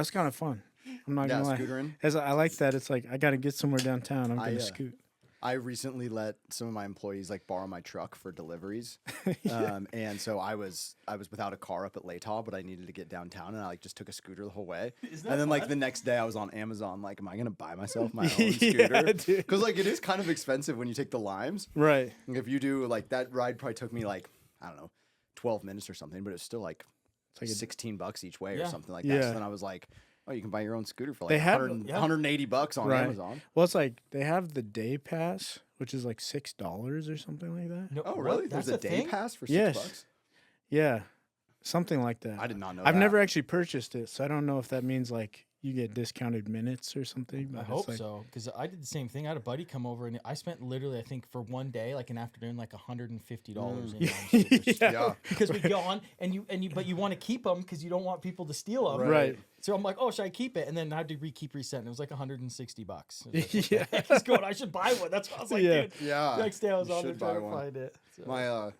That's kind of fun. I'm not gonna lie. Scootering. As I like that, it's like I got to get somewhere downtown. I'm gonna scoot. I recently let some of my employees like borrow my truck for deliveries, and so I was without a car up at Latah, but I needed to get downtown, and I like just took a scooter the whole way. And then like the next day, I was on Amazon. Like, am I gonna buy myself my own scooter? Because like it is kind of expensive when you take the limes. Right. Like, if you do like that ride, probably took me like I don't know, 12 minutes or something, but it's still like $16 each way or something like that. So then I was like, oh, you can buy your own scooter for like $180 on Amazon. Well, it's like they have the day pass, which is like $6 or something like that. No, oh, really? There's a day pass for $6? Yeah, something like that. I did not know I've never actually purchased it, so I don't know if that means like you get discounted minutes or something. I hope so, because I did the same thing. I had a buddy come over, and I spent literally, I think, for one day, like an afternoon, like $150 in scooters. Yeah. Because we go on, but you want to keep them because you don't want people to steal them. Right. So I'm like, oh, should I keep it? And then I had to keep resetting. It was like $160. Like, yeah. He's going, I should buy one. That's what I was like, dude. Yeah. Next day I was on there trying to find it. So. My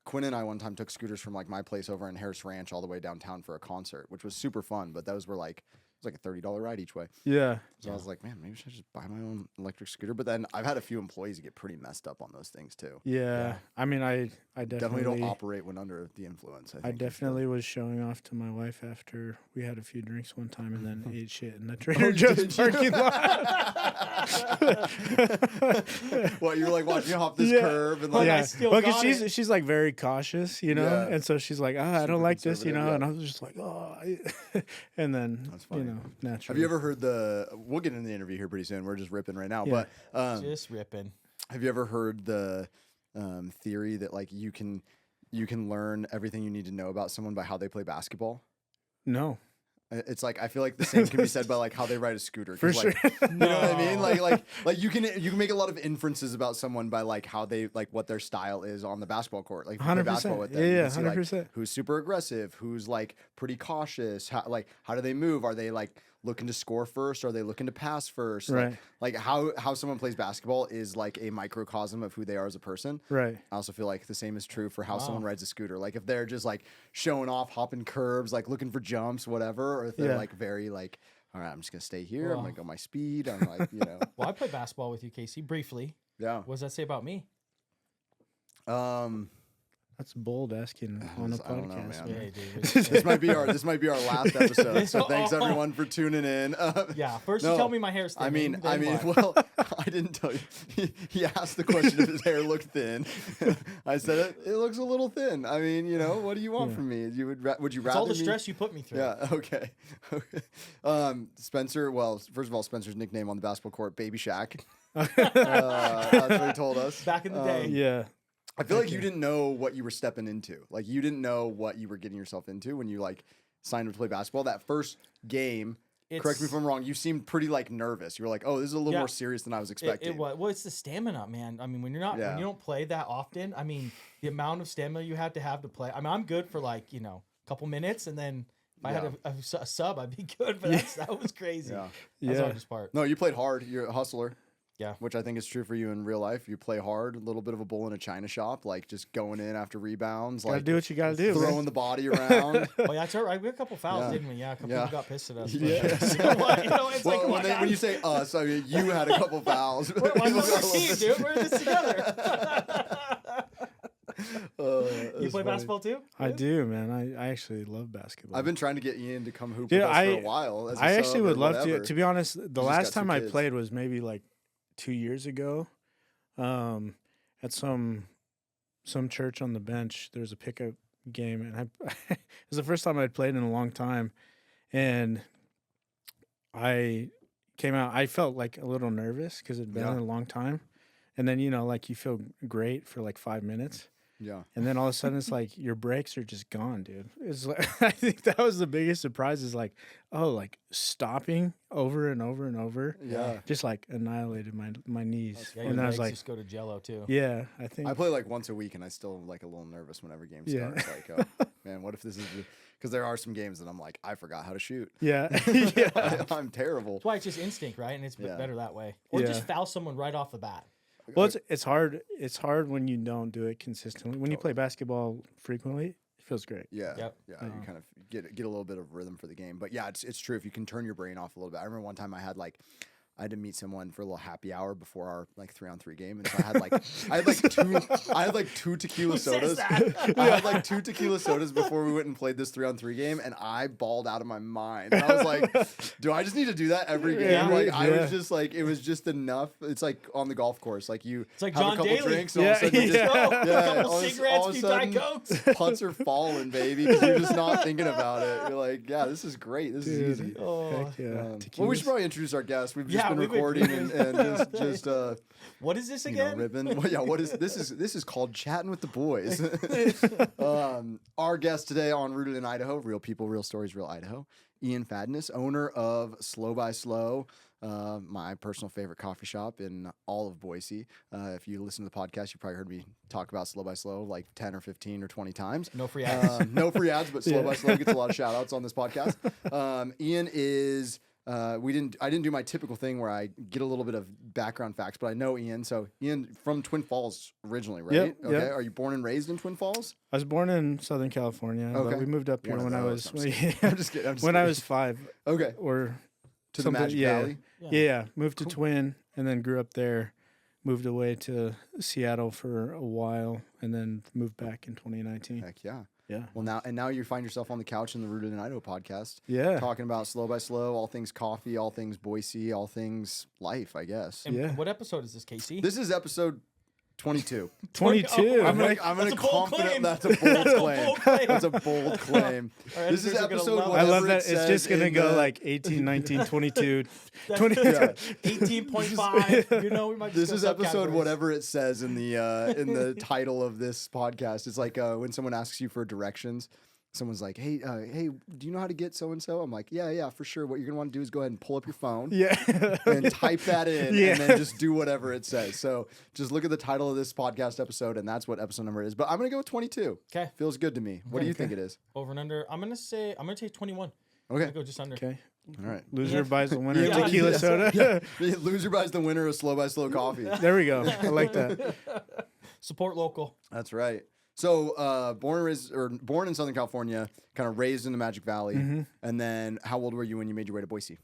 Quinn and I one time took scooters from like my place over in Harris Ranch all the way downtown for a concert, which was super fun. But those were like, it was like a $30 ride each way. Yeah. So I was like, man, maybe I should just buy my own electric scooter. But then I've had a few employees get pretty messed up on those things too. Yeah. I mean, I definitely don't operate when under the influence. I definitely was showing off to my wife after we had a few drinks one time and then ate shit in the Trader Joe's parking lot. What, you were like watching you hop this curb and like because she's like very cautious, you know, and so she's like, I don't like this, you know, and I was just like, and then that's funny. You know, naturally. Have you ever heard we'll get into the interview here pretty soon. We're just ripping right now, but just ripping. Have you ever heard the theory that like you can learn everything you need to know about someone by how they play basketball? No. It's like I feel like the same can be said by like how they ride a scooter. For sure. Like, you know what I mean? Like you can make a lot of inferences about someone by like how they like what their style is on the basketball court. Like 100%. Basketball with them. Yeah, see, 100%. Like, who's super aggressive? Who's like pretty cautious? How do they move? Are they like looking to score first? Are they looking to pass first? Right. Like how someone plays basketball is like a microcosm of who they are as a person. Right. I also feel like the same is true for how someone rides a scooter. Like if they're just like showing off, hopping curbs, like looking for jumps, whatever, or if they're like very like, all right, I'm just gonna stay here. I'm gonna go my speed. I'm like, you know. Well, I played basketball with you, Casey, briefly. Yeah. What does that say about me? That's bold asking on a podcast. I don't know, man. Yeah, dude. This might be our last episode. So thanks everyone for tuning in. First you tell me my hair's thin. I mean, well, I didn't tell you. He asked the question if his hair looked thin. I said it looks a little thin. I mean, you know, what do you want from me? Would you rather? It's all the stress you put me through. Yeah. Okay. Spencer. Well, first of all, Spencer's nickname on the basketball court, Baby Shaq. That's what he told us back in the day. Yeah. I feel like you didn't know what you were stepping into. Like you didn't know what you were getting yourself into when you like signed up to play basketball. That first game, correct me if I'm wrong, you seemed pretty like nervous. You were like, "Oh, this is a little more serious than I was expecting." Well, it's the stamina, man. I mean, when you don't play that often, I mean, the amount of stamina you have to play. I mean, I'm good for like, you know, a couple minutes, and then if I had a sub, I'd be good. But that was crazy. That's the hardest part. No, you played hard. You're a hustler. Yeah. Which I think is true for you in real life. You play hard, a little bit of a bull in a china shop, like just going in after rebounds. Gotta like do what you gotta do. Throwing the body around. Oh, yeah, that's all right. We had a couple fouls, didn't we? Yeah, a couple people got pissed at us. Yeah. When you say us, I mean, you had a couple fouls. We're a team, dude. We're in this together. You play basketball too? I do, man. I actually love basketball. I've been trying to get Ian to come hoop with us for a while. I actually would love to. To be honest, the last time I played was maybe like 2 years ago, at some church on the bench. There was a pickup game, and it was the first time I'd played in a long time, and I came out. I felt like a little nervous because it'd been a long time, and then you know, like you feel great for like 5 minutes. Yeah. And then all of a sudden it's like your brakes are just gone, dude. It's like I think that was the biggest surprise is like, like stopping over and over and over. Yeah. Just like annihilated my knees. Yeah, and then I was like, just go to jello too. Yeah, I think I play like once a week and I still like a little nervous whenever games start. It's like, oh man, what if this is because there are some games that I'm like, I forgot how to shoot. Yeah. I'm terrible. That's why it's just instinct, right? And it's better that way. Or just foul someone right off the bat. Well, it's hard. It's hard when you don't do it consistently. When you play basketball frequently, feels great. Yeah. Yep. Yeah. You kind of get a little bit of rhythm for the game. But yeah, it's true. If you can turn your brain off a little bit. I remember one time I had to meet someone for a little happy hour before our 3-on-3 game, and so I had like two tequila sodas. I had like 2 tequila sodas before we went and played this 3-on-3 game, and I bawled out of my mind. And I was like, "Do I just need to do that every game?" Yeah, I was just like, it was just enough. It's like on the golf course, like it's like have John a couple Daly. drinks, and all of a sudden you just, a couple cigarettes, all of a few Diet sudden, Cokes. putts are falling, baby, because you're just not thinking about it. You're like, "Yeah, this is great. This is easy." Oh. Heck yeah. Well, we should probably introduce our guest. We've just been recording and just what is this again? ribbon. Well, yeah, what is this? This is called Chatting with the Boys. Our guest today on Rooted in Idaho, Real People, Real Stories, Real Idaho. Ian Fadness, owner of Slow by Slow, my personal favorite coffee shop in all of Boise. If you listen to the podcast, you probably heard me talk about Slow by Slow like 10 or 15 or 20 times. No free ads. No free ads, but Slow by Slow gets a lot of shout outs on this podcast. Ian is... I didn't do my typical thing where I get a little bit of background facts, but I know Ian. So Ian from Twin Falls originally, right? Yep, Okay. yep. Are you born and raised in Twin Falls? I was born in Southern California, Okay. but we moved up here One of when I those. was I'm just kidding. when I was 5. Okay. Or To the something- Magic yeah. Valley. Yeah. Moved to Twin and then grew up there. Moved away to Seattle for a while and then moved back in 2019. Heck yeah. Yeah. Well, now you find yourself on the couch in the Rooted in Idaho podcast. Yeah. Talking about Slow by Slow, all things coffee, all things Boise, all things life, I guess. And Yeah. what episode is this, Casey? This is episode 22. 22. I'm That's gonna a bold confident claim. that's a bold claim. bold claim. That's a bold claim. Our This is editors are gonna episode love it. I love whatever that. it It's says just going to in go the- like 18, 19, 22. Yeah. 18.5. You know, we might just This go is episode subcategories. whatever it says in the title of this podcast. It's like when someone asks you for directions. Someone's like, hey, do you know how to get so-and-so? I'm like, yeah, for sure. What you're going to want to do is go ahead and pull up your phone Yeah. and type that in Yeah. and then just do whatever it says. So just look at the title of this podcast episode, and that's what episode number is. But I'm going to go with 22. Okay. Feels good to me. What do you think it is? Over and under. I'm going to take 21. I'm Okay. going to go just under. Okay. All right. Loser buys the winner Yeah. tequila soda. The loser buys the winner of Slow by Slow coffee. There we go. I like that. Support local. That's right. So, born in Southern California, kind of raised in the Magic Valley, and then how old were you when you made your way to Boise?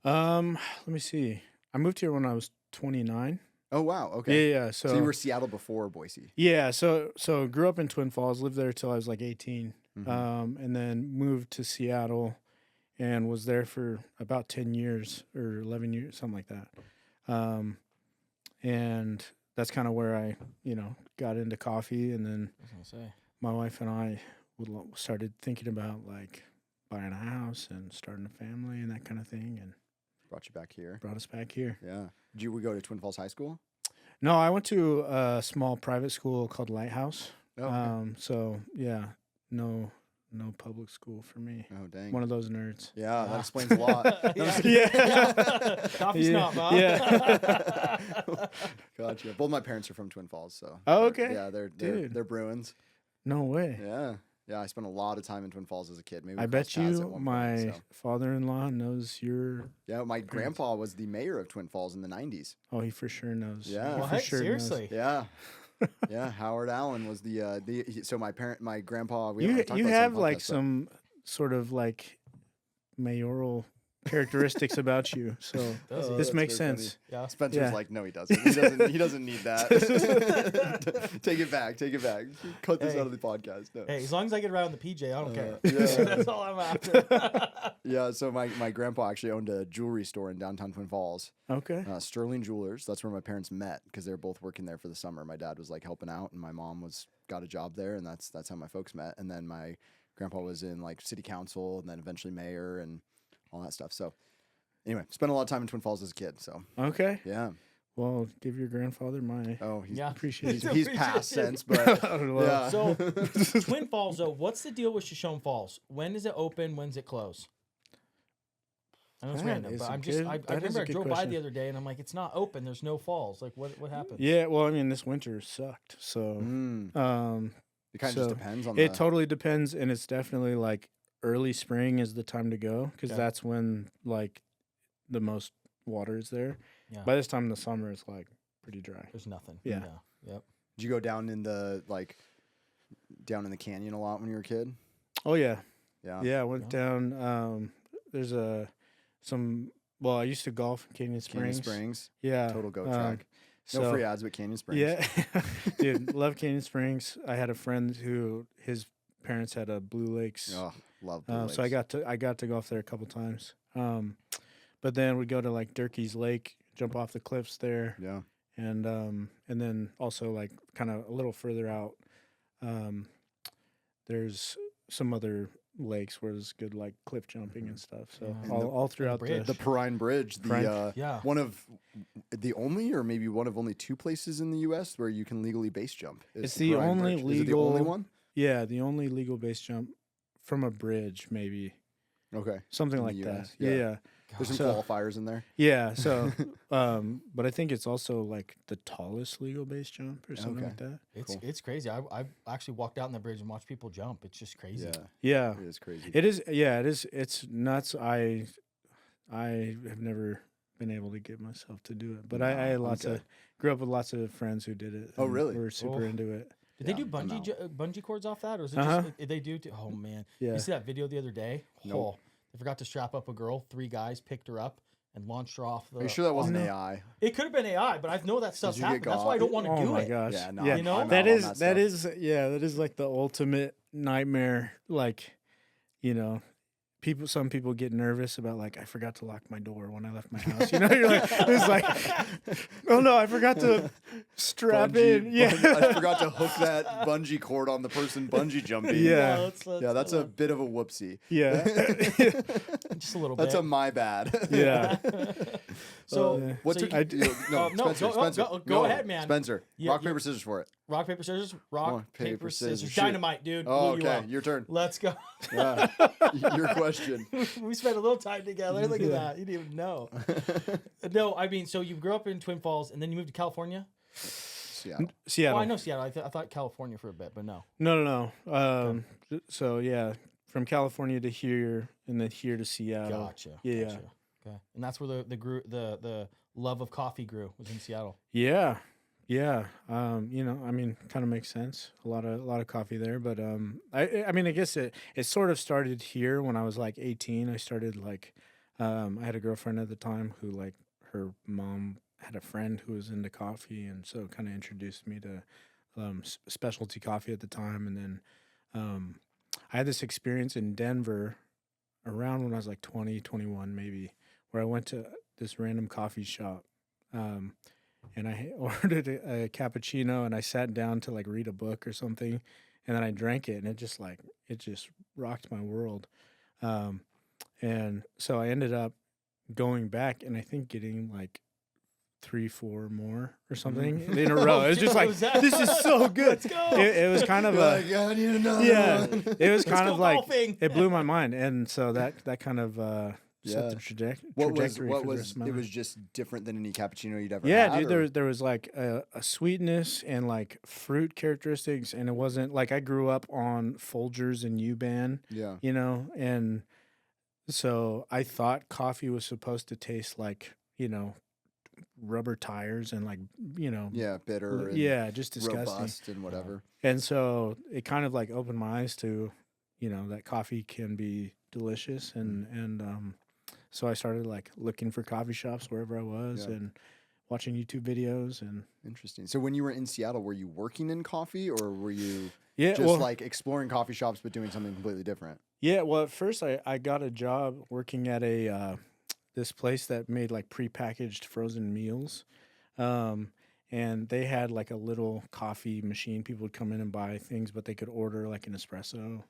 Let me see. I moved here when I was 29. Oh wow, okay. Yeah. So you were Seattle before Boise. Yeah. So grew up in Twin Falls, lived there till I was like 18, Mm-hmm. and then moved to Seattle, and was there for about 10 years or 11 years, something like that. And that's kind of where I, got into coffee, and then I was going to say. my wife and I started thinking about like buying a house and starting a family and that kind of thing, and Brought you back here. brought us back here. Yeah. Did we go to Twin Falls High School? No, I went to a small private school called Lighthouse. Oh, okay. So yeah, no public school for me. Oh dang. One of those nerds. Yeah, that explains a lot. Yeah. Coffee's not, Bob. Yeah. Gotcha. Both my parents are from Twin Falls, so. Oh, okay. Yeah, they're Dude. Bruins. No way. Yeah, I spent a lot of time in Twin Falls as a kid. Maybe we I bet crossed paths at you one my point, so. father-in-law knows your. Yeah, my grandpa was the mayor of Twin Falls in the 90s. Oh, he for sure knows. Yeah. He Well, for heck, sure knows. seriously. Yeah. Yeah, Howard Allen was so my grandpa. You talked about have this on like podcast, some sort of like mayoral characteristics about you, so Does he? this that's makes very sense. Yeah. Spencer's Yeah. like, no, he doesn't. He doesn't need that. Take it back. Cut this Hey. out of the podcast. No. Hey, as long as I get around the PJ, I don't care. yeah. That's all I'm after. Yeah, so my grandpa actually owned a jewelry store in downtown Twin Falls, Okay. Sterling Jewelers. That's where my parents met because they were both working there for the summer. My dad was like helping out, and my mom got a job there, and that's how my folks met. And then my grandpa was in like city council, and then eventually mayor, and all that stuff. So anyway, spent a lot of time in Twin Falls as a kid. So Okay. yeah. Well, give your grandfather my Oh, he's Yeah. appreciation. he's past sense, but yeah. So, Twin Falls, though, what's the deal with Shoshone Falls? When does it open? When's it close? I know it's That random, is but a I'm just, good- I that is remember a I good drove by question. the other day and I'm like, it's not open. There's no falls. Like, what happened? Yeah. Well, I mean, this winter sucked. So, Mm. It kind of So, just depends on it totally depends, and it's definitely like early spring is the time to go because Okay. that's when like the most water is there. Yeah. By this time in the summer, it's like pretty dry. There's nothing. Yeah. Yep. Did you go down in the like down in the canyon a lot when you were a kid? Oh yeah. Yeah. I went down. There's well, I used to golf in Canyon Springs. Yeah. Total goat track. No So free ads, but Canyon Springs. yeah, dude, love Canyon Springs. I had a friend who his parents had a Blue Lakes. Oh, love Blue Lakes. So I got to golf there a couple times. But then we'd go to like Durkee's Lake, jump off the cliffs there. Yeah. And then also like kind of a little further out, there's some other lakes where there's good like cliff jumping and stuff. So all throughout the Perrine Bridge, one of the only, or maybe one of only 2 places in the U.S. where you can legally base jump. It's the only legal. Is it the only one? Yeah, the only legal base jump from a bridge, maybe. Okay. Something like that. Yeah. There's some qualifiers in there. Yeah. So, but I think it's also like the tallest legal base jump or something like that. It's crazy. I've actually walked out on the bridge and watched people jump. It's just crazy. Yeah. It is crazy. It is. Yeah. It is. It's nuts. I have never been able to get myself to do it, but I had grew up with lots of friends who did it. Oh, really? We're super into it. Did they do bungee cords off that, or is it just they do? Oh man, you see that video the other day? No. They forgot to strap up a girl. 3 guys picked her up and launched her off. Are you sure that wasn't AI? It could have been AI, but I know that stuff's happened. That's why I don't want to do it. Oh my gosh! Yeah, no, you know that is like the ultimate nightmare. Like, some people get nervous about like I forgot to lock my door when I left my house. You're like it's like, oh no, I forgot to strap in. Yeah, I forgot to hook that bungee cord on the person bungee jumping. Yeah, that's a bit of a whoopsie. Yeah, just a little bit. That's a my bad. Yeah. So Spencer. Go ahead, man. Spencer, rock paper scissors for it. Rock paper scissors. Rock paper scissors. Shoot. Dynamite, dude. Oh, okay, your turn. Let's go. Yeah. Your question. We spent a little time together. Look at that. You didn't even know. No, I mean, so you grew up in Twin Falls and then you moved to California? Seattle. Oh, I know Seattle. I thought California for a bit, but no. No. So yeah, from California to here, and then here to Seattle. Gotcha. Yeah. Okay. And that's where the love of coffee grew, was in Seattle. Yeah. I mean, kind of makes sense. A lot of coffee there, but I mean, I guess it sort of started here when I was like 18. I started like, I had a girlfriend at the time who like her mom had a friend who was into coffee, and so kind of introduced me to specialty coffee at the time. And then I had this experience in Denver around when I was like 20, 21 maybe, where I went to this random coffee shop. And I ordered a cappuccino, and I sat down to like read a book or something, and then I drank it, and it just rocked my world. And so I ended up going back, and I think getting like 3-4 more or something in a row. It was just like, this is so good. Let's go. It was kind of I need another one. It was kind of like golfing. It blew my mind, and so that kind of set the trajectory. What was it was just different than any cappuccino you'd ever had? Yeah, dude, there was like a sweetness and like fruit characteristics, and it wasn't like I grew up on Folgers and U-Ban. Yeah. And so I thought coffee was supposed to taste like, rubber tires and like, bitter and just disgusting. Robust and whatever. And so it kind of like opened my eyes to, that coffee can be delicious, and so I started like looking for coffee shops wherever I was and watching YouTube videos. And interesting. So when you were in Seattle, were you working in coffee, or were you like exploring coffee shops but doing something completely different? Yeah, well, at first I got a job working at this place that made like prepackaged frozen meals. And they had like a little coffee machine. People would come in and buy things, but they could order like an espresso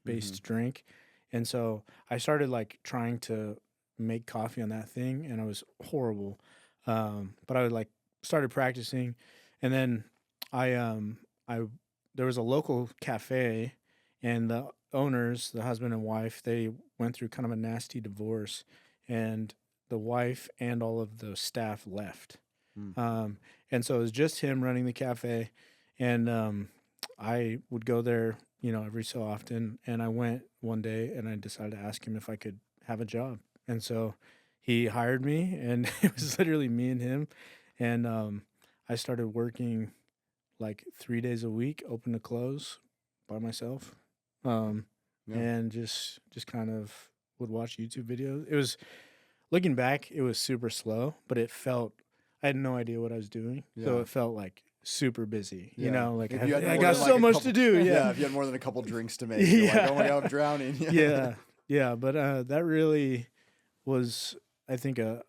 based drink. And so I started like trying to make coffee on that thing, and I was horrible. But I like started practicing, and then there was a local cafe, and the owners, the husband and wife, they went through kind of a nasty divorce, and the wife and all of the staff left. And so it was just him running the cafe, and I would go there, every so often. And I went one day, and I decided to ask him if I could have a job. And so he hired me, and it was literally me and him. And I started working like 3 days a week, open to close, by myself, and just kind of would watch YouTube videos. It was, looking back, it was super slow, but I had no idea what I was doing, so it felt like super busy. You know, like I got so much to do. Yeah, if you had more than a couple drinks to make, you're like, oh my God, I'm drowning. Yeah. But that really was, I think, a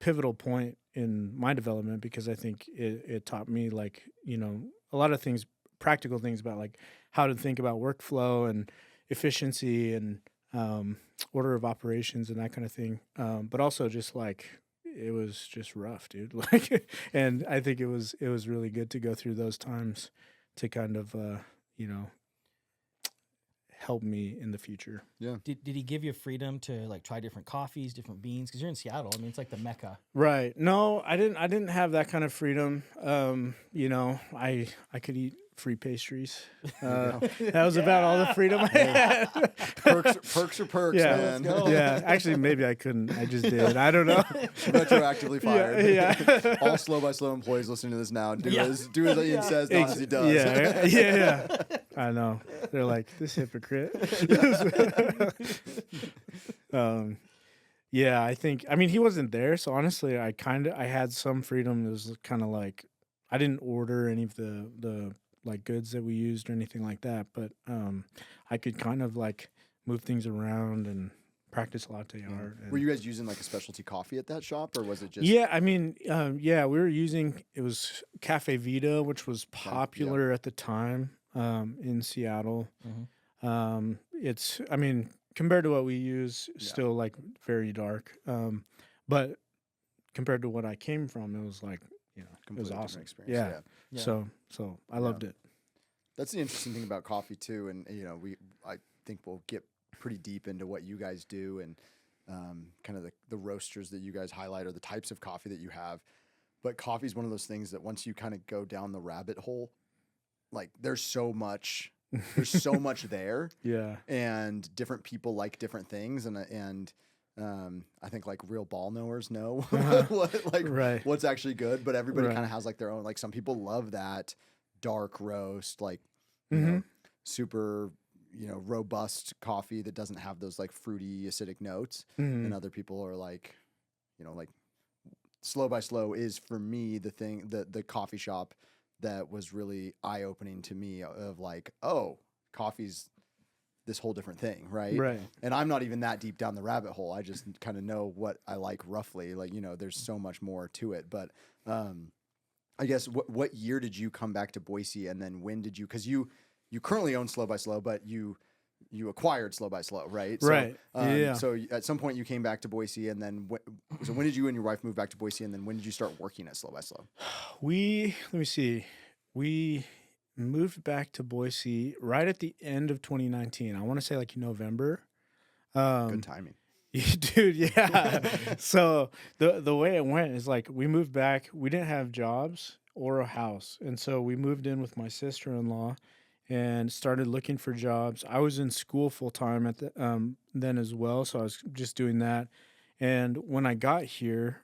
pivotal point in my development, because I think it taught me, like, you know, a lot of things, practical things about like how to think about workflow and efficiency and order of operations and that kind of thing. But also just like, it was just rough, dude. Like, and I think it was really good to go through those times to kind of, you know, help me in the future. Yeah. Did he give you freedom to like try different coffees, different beans? Because you're in Seattle. I mean, it's like the Mecca. Right. No, I didn't have that kind of freedom. You know, I could eat free pastries. That was about all the freedom I had. Perks are perks, man. Yeah. Actually, maybe I couldn't. I just did. I don't know. Retroactively fired. Yeah. All Slow by Slow employees listening to this now, do as Ian says, not as he does. Yeah. I know. They're like, this hypocrite. Yeah, I mean, he wasn't there, so honestly, I had some freedom. It was kind of like, I didn't order any of the like goods that we used or anything like that, but I could kind of like move things around and practice latte art. Were you guys using like a specialty coffee at that shop, or was it just? Yeah, I mean, we were using, it was Cafe Vita, which was popular at the time in Seattle. It's, I mean, compared to what we use, still like very dark, but compared to what I came from, it was like, you know, completely it was awesome. Experience. Yeah. So I loved it. That's the interesting thing about coffee too, and you know, I think we'll get pretty deep into what you guys do and kind of the roasters that you guys highlight, or the types of coffee that you have. But coffee is one of those things that once you kind of go down the rabbit hole, like there's so much there. Yeah. And different people like different things, and I think like real ball knowers know what's actually good, but everybody kind of has like their own, like some people love that dark roast, like, you know, super, you know, robust coffee that doesn't have those like fruity acidic notes. And other people are like, you know, like Slow by Slow is for me the coffee shop that was really eye-opening to me of like, oh, coffee's this whole different thing, right? And I'm not even that deep down the rabbit hole. I just kind of know what I like roughly. Like, you know, there's so much more to it. But I guess what year did you come back to Boise, and then when did you? Because you currently own Slow by Slow, but you acquired Slow by Slow, right? Right. So at some point you came back to Boise, and then so when did you and your wife move back to Boise, and then when did you start working at Slow by Slow? Let me see. We moved back to Boise right at the end of 2019. I want to say like November. Good timing. Dude, yeah. So the way it went is like, we moved back. We didn't have jobs or a house. And so we moved in with my sister-in-law and started looking for jobs. I was in school full-time at then as well, so I was just doing that. And when I got here,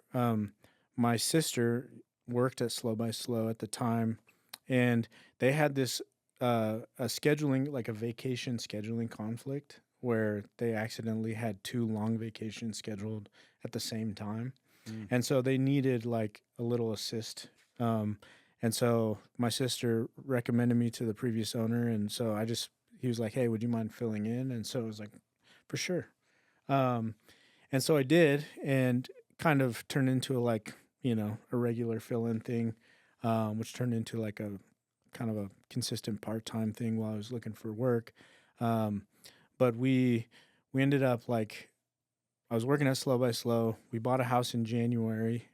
my sister worked at Slow by Slow at the time, and they had this a scheduling, like a vacation scheduling conflict, where they accidentally had 2 long vacations scheduled at the same time. And so they needed like a little assist. And so my sister recommended me to the previous owner. And so he was like, hey, would you mind filling in? And so it was like, for sure. And so I did, and kind of turned into a regular fill-in thing, which turned into like a kind of a consistent part-time thing while I was looking for work. But we ended up like, I was working at Slow by Slow. We bought a house in January,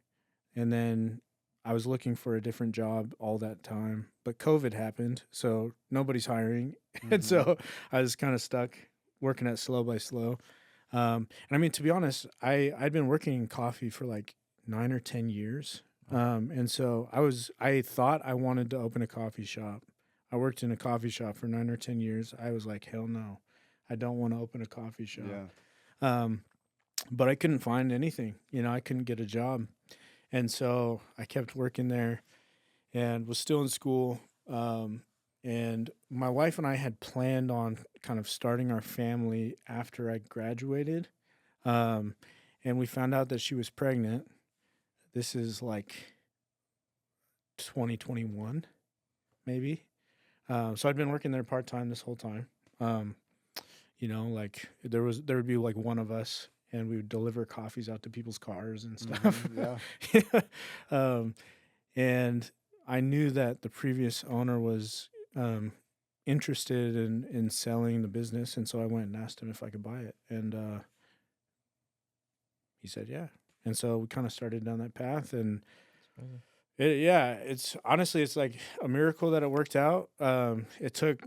and then I was looking for a different job all that time. But COVID happened, so nobody's hiring. And so I was kind of stuck working at Slow by Slow. And I mean, to be honest, I'd been working in coffee for like 9 or 10 years. And so I thought I wanted to open a coffee shop. I worked in a coffee shop for 9 or 10 years. I was like, hell no, I don't want to open a coffee shop. Yeah. But I couldn't find anything, I couldn't get a job. And so I kept working there and was still in school. And my wife and I had planned on kind of starting our family after I graduated. And we found out that she was pregnant. This is like 2021, maybe. So I'd been working there part-time this whole time. Like there would be like one of us, and we would deliver coffees out to people's cars and stuff. And I knew that the previous owner was interested in selling the business, and so I went and asked him if I could buy it, and he said yeah. And so we kind of started down that path, and it's honestly, it's like a miracle that it worked out. It took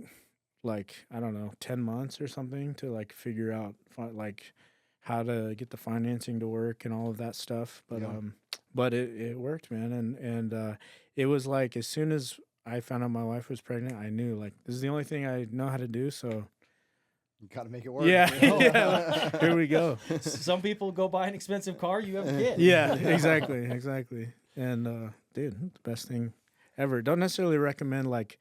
like, I don't know, 10 months or something to like figure out like how to get the financing to work and all of that stuff. But it worked, man. And it was like, as soon as I found out my wife was pregnant, I knew like, this is the only thing I know how to do. So you got to make it work. Yeah. Yeah. Here we go. Some people go buy an expensive car. You have a kid. Yeah, exactly. And dude, the best thing ever. Don't necessarily recommend like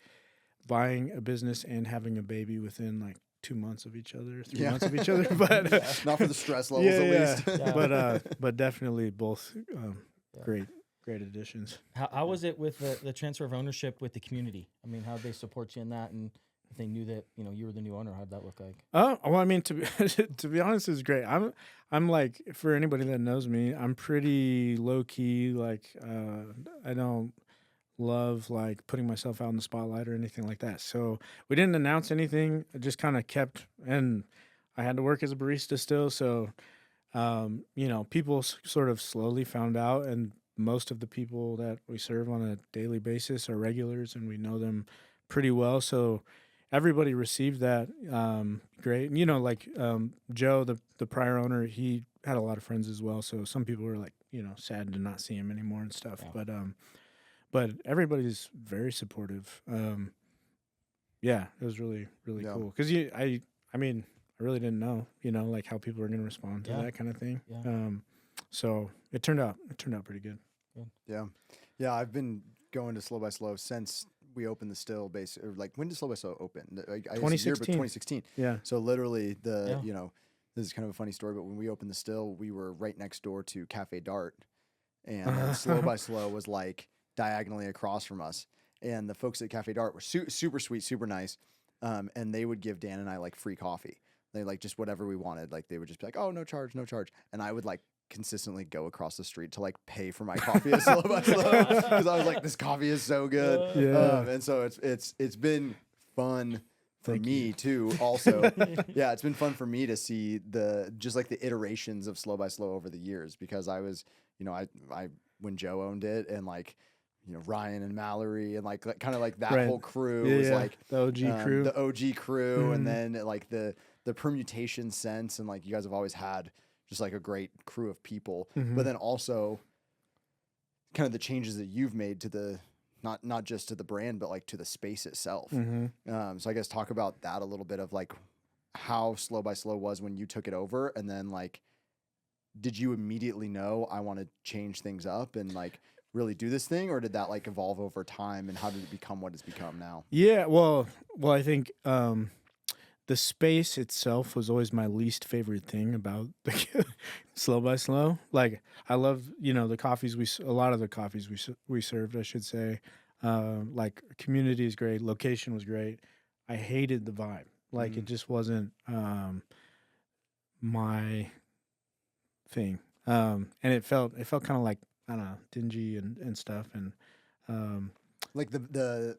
buying a business and having a baby within like 2 months of each other, 3 months of each other, but not for the stress levels at least. Yeah. But definitely both great additions. How was it with the transfer of ownership with the community? I mean, how did they support you in that? And if they knew that you were the new owner, how'd that look like? Well, I mean, to be honest, it's great. I'm like, for anybody that knows me, I'm pretty low key. Like, I don't love like putting myself out in the spotlight or anything like that. So we didn't announce anything. I just kind of kept, and I had to work as a barista still. So, people sort of slowly found out, and most of the people that we serve on a daily basis are regulars, and we know them pretty well. So everybody received that great. And, Joe, the prior owner, he had a lot of friends as well. So some people were like, sad to not see him anymore and stuff. Yeah. But everybody's very supportive. It was really, really cool. Because I really didn't know, like how people were going to respond to that kind of thing. Yeah. So it turned out pretty good. Yeah. I've been going to Slow by Slow since we opened the still base. Or like, when did Slow by Slow open? 2016. Yeah. So literally this is kind of a funny story, but when we opened the still, we were right next door to Cafe Dart, and Slow by Slow was like diagonally across from us. And the folks at Cafe Dart were super sweet, super nice. And they would give Dan and I like free coffee. They like just whatever we wanted. Like they would just be like, oh, no charge. And I would like consistently go across the street to like pay for my coffee at Slow by Slow, because I was like, this coffee is so good. And so it's been fun for me too. Also, it's been fun for me to see the iterations of Slow by Slow over the years, because I was, I when Joe owned it, and like, Ryan and Mallory and like kind of like that whole crew was like the OG crew, and then like the permutation sense, and like you guys have always had just like a great crew of people, but then also kind of the changes that you've made to the not just to the brand, but like to the space itself. So I guess talk about that a little bit, of like how Slow by Slow was when you took it over, and then like, did you immediately know I want to change things up and like really do this thing, or did that like evolve over time, and how did it become what it's become now? Yeah, well, I think the space itself was always my least favorite thing about the Slow by Slow. Like, I love, the coffees a lot of the coffees we served, I should say. Like, community is great, location was great. I hated the vibe. Like, it just wasn't my thing. And it felt kind of like, I don't know, dingy and stuff, and like the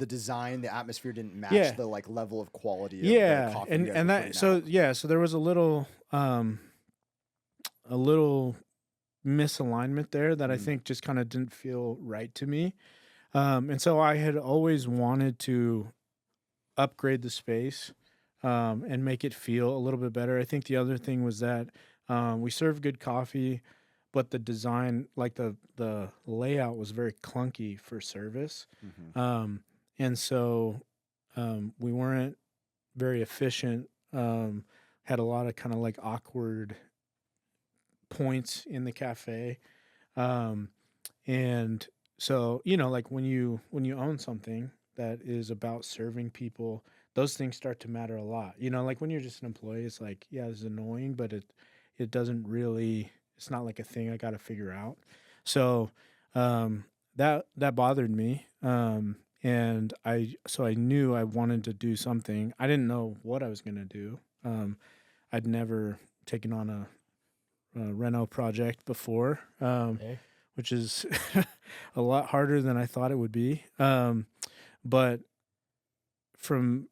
design, the atmosphere didn't match the like level of quality of the coffee. And that so there was a little misalignment there that I think just kind of didn't feel right to me. And so I had always wanted to upgrade the space and make it feel a little bit better. I think the other thing was that we serve good coffee, but the design, like the layout, was very clunky for service. And so we weren't very efficient, had a lot of kind of like awkward points in the cafe. And so, like when you own something, that is about serving people, those things start to matter a lot. You know, like when you're just an employee, it's like, yeah, it's annoying, but it doesn't really, it's not like a thing I got to figure out. So that bothered me. And I knew I wanted to do something. I didn't know what I was going to do. I'd never taken on a reno project before, which is a lot harder than I thought it would be. But from,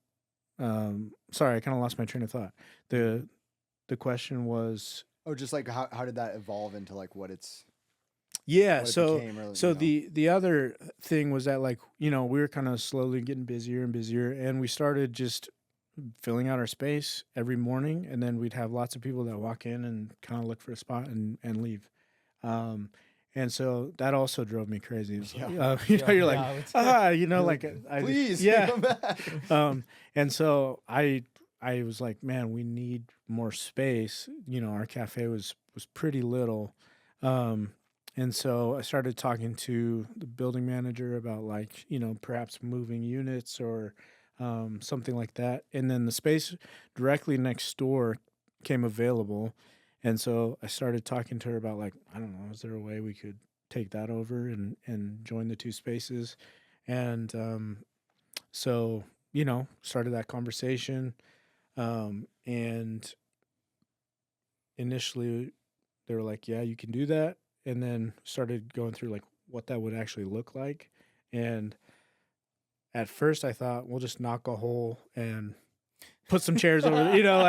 sorry, I kind of lost my train of thought. The question was, just like how did that evolve into like what it's. Yeah. What So, became, really, so the other thing was that, like, you know, we were kind of slowly getting busier and busier, and we started just filling out our space every morning, and then we'd have lots of people that walk in and kind of look for a spot and leave. And so that also drove me crazy. You're like, you know, like, please come back. And so I was like, man, we need more space. You know, our cafe was pretty little. And so I started talking to the building manager about, like, you know, perhaps moving units or something like that. And then the space directly next door came available. And so I started talking to her about, like, I don't know, is there a way we could take that over and join the two spaces? And so, you know, started that conversation. And initially they were like, yeah, you can do that. And then started going through, like, what that would actually look like. And at first I thought, we'll just knock a hole and put some chairs over, you know,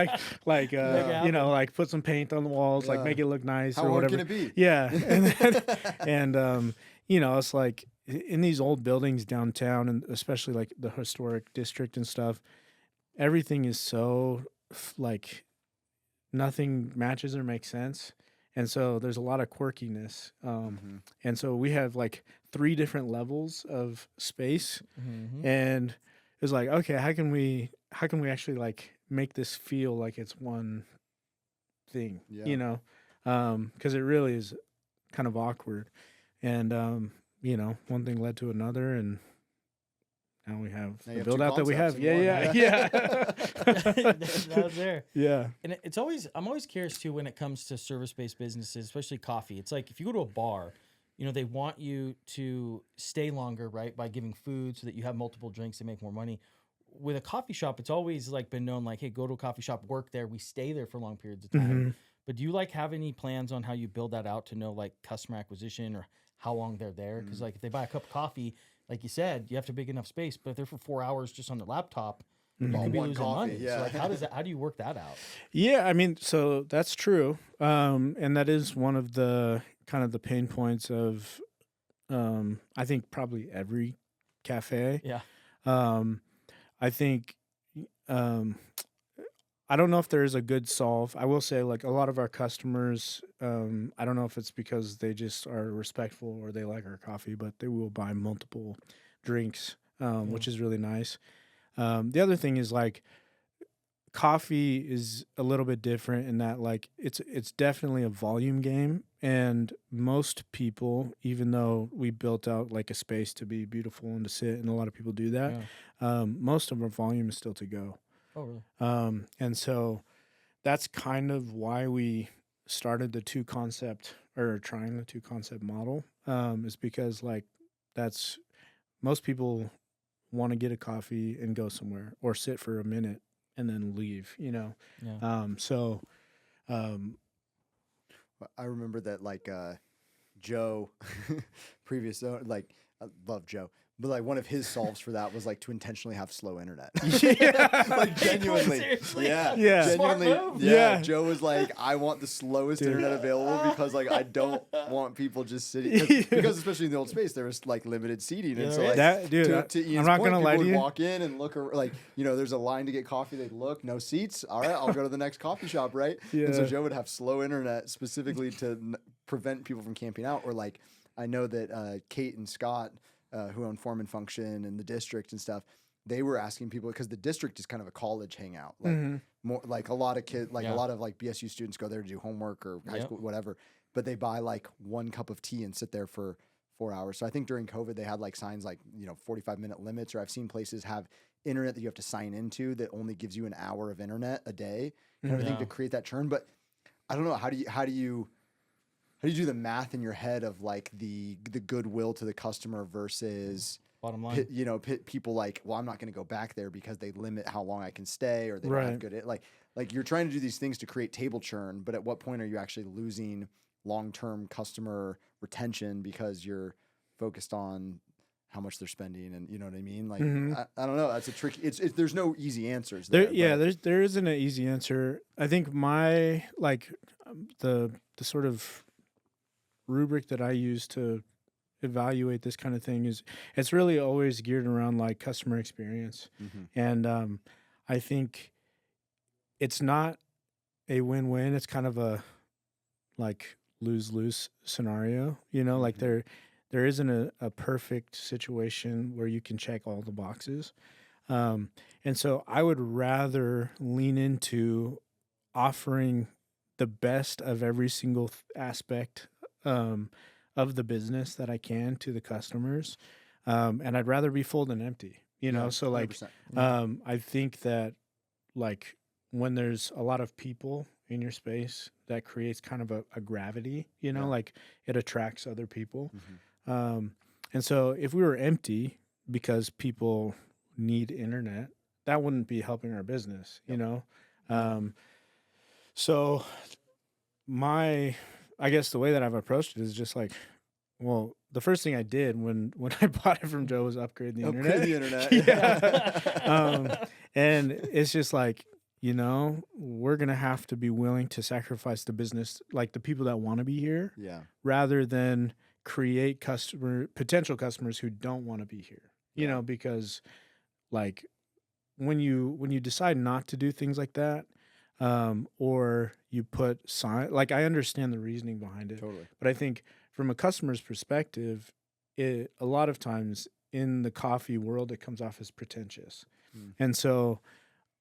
you know, like put some paint on the walls, like make it look nice. How or whatever. Can it be? Yeah. And you know, it's like in these old buildings downtown, and especially like the historic district and stuff, everything is so like nothing matches or makes sense. And so there's a lot of quirkiness. And so we have like 3 different levels of space. And it was like, okay, how can we actually like make this feel like it's one thing, you know? Because it really is kind of awkward. And, you know, one thing led to another, and now we have the build out that we have. Yeah. That was there. Yeah. And I'm always curious too when it comes to service-based businesses, especially coffee. It's like if you go to a bar, you know, they want you to stay longer, right? By giving food so that you have multiple drinks and make more money. With a coffee shop, it's always like been known, like, hey, go to a coffee shop, work there. We stay there for long periods of time. But do you like have any plans on how you build that out to know like customer acquisition or how long they're there? Because like if they buy a cup of coffee, like you said, you have to big enough space. But if they're for 4 hours just on their laptop, you could be losing money. So like, how do you work that out? Yeah, I mean, so that's true, and that is one of the kind of the pain points of, I think probably every cafe. Yeah. I think, I don't know if there is a good solve. I will say, like, a lot of our customers, I don't know if it's because they just are respectful or they like our coffee, but they will buy multiple drinks, which is really nice. The other thing is, like, coffee is a little bit different in that, like, it's definitely a volume game, and most people, even though we built out like a space to be beautiful and to sit, and a lot of people do that, most of our volume is still to go. Oh, really? And so that's kind of why we started the trying the 2 concept model, is because, like, that's most people want to get a coffee and go somewhere or sit for a minute and then leave, you know? Yeah. I remember that, like, Joe, previous owner, like, I love Joe, but like one of his solves for that was like to intentionally have slow internet. Like genuinely. Genuinely. Yeah. Joe was like, I want the slowest internet available because like I don't want people just sitting because especially in the old space there was like limited seating, and so like to Ian's I'm not point, gonna lie to people you. would walk in and look, like, you know, there's a line to get coffee, they'd look, no seats, all right, I'll go to the next coffee shop, right? And so Joe would have slow internet specifically to prevent people from camping out. Or like I know that Kate and Scott, who own Form and Function and the district and stuff, they were asking people, because the district is kind of a college hangout, like more like a lot of kids, like a lot of like BSU students go there to do homework or high school, whatever, but they buy like 1 cup of tea and sit there for 4 hours. So I think during COVID, they had like signs like, 45-minute limits, or I've seen places have internet that you have to sign into that only gives you an hour of internet a day kind of thing to create that churn. But I don't know. How do you do the math in your head of like the goodwill to the customer versus bottom line? People like, well, I'm not going to go back there because they limit how long I can stay, or they don't have good like you're trying to do these things to create table churn, but at what point are you actually losing long-term customer retention because you're focused on how much they're spending, and you know what I mean? Like, I don't know. That's a tricky. There's no easy answers there. There isn't an easy answer. I think my the sort of rubric that I use to evaluate this kind of thing is it's really always geared around like customer experience, and I think it's not a win-win. It's kind of a like lose-lose scenario. Like there isn't a perfect situation where you can check all the boxes. And so I would rather lean into offering the best of every single aspect of the business that I can to the customers. And I'd rather be full than empty, so like, 100%. I think that like when there's a lot of people in your space, that creates kind of a gravity, like it attracts other people. And so if we were empty because people need internet, that wouldn't be helping our business, So I guess the way that I've approached it is just like, well, the first thing I did when I bought it from Joe was upgrade the internet. Yeah. And it's just like, we're going to have to be willing to sacrifice the business, like the people that want to be here, rather than create potential customers who don't want to be here, because like when you decide not to do things like that, or you put like I understand the reasoning behind it, totally. But I think from a customer's perspective, a lot of times in the coffee world, it comes off as pretentious. And so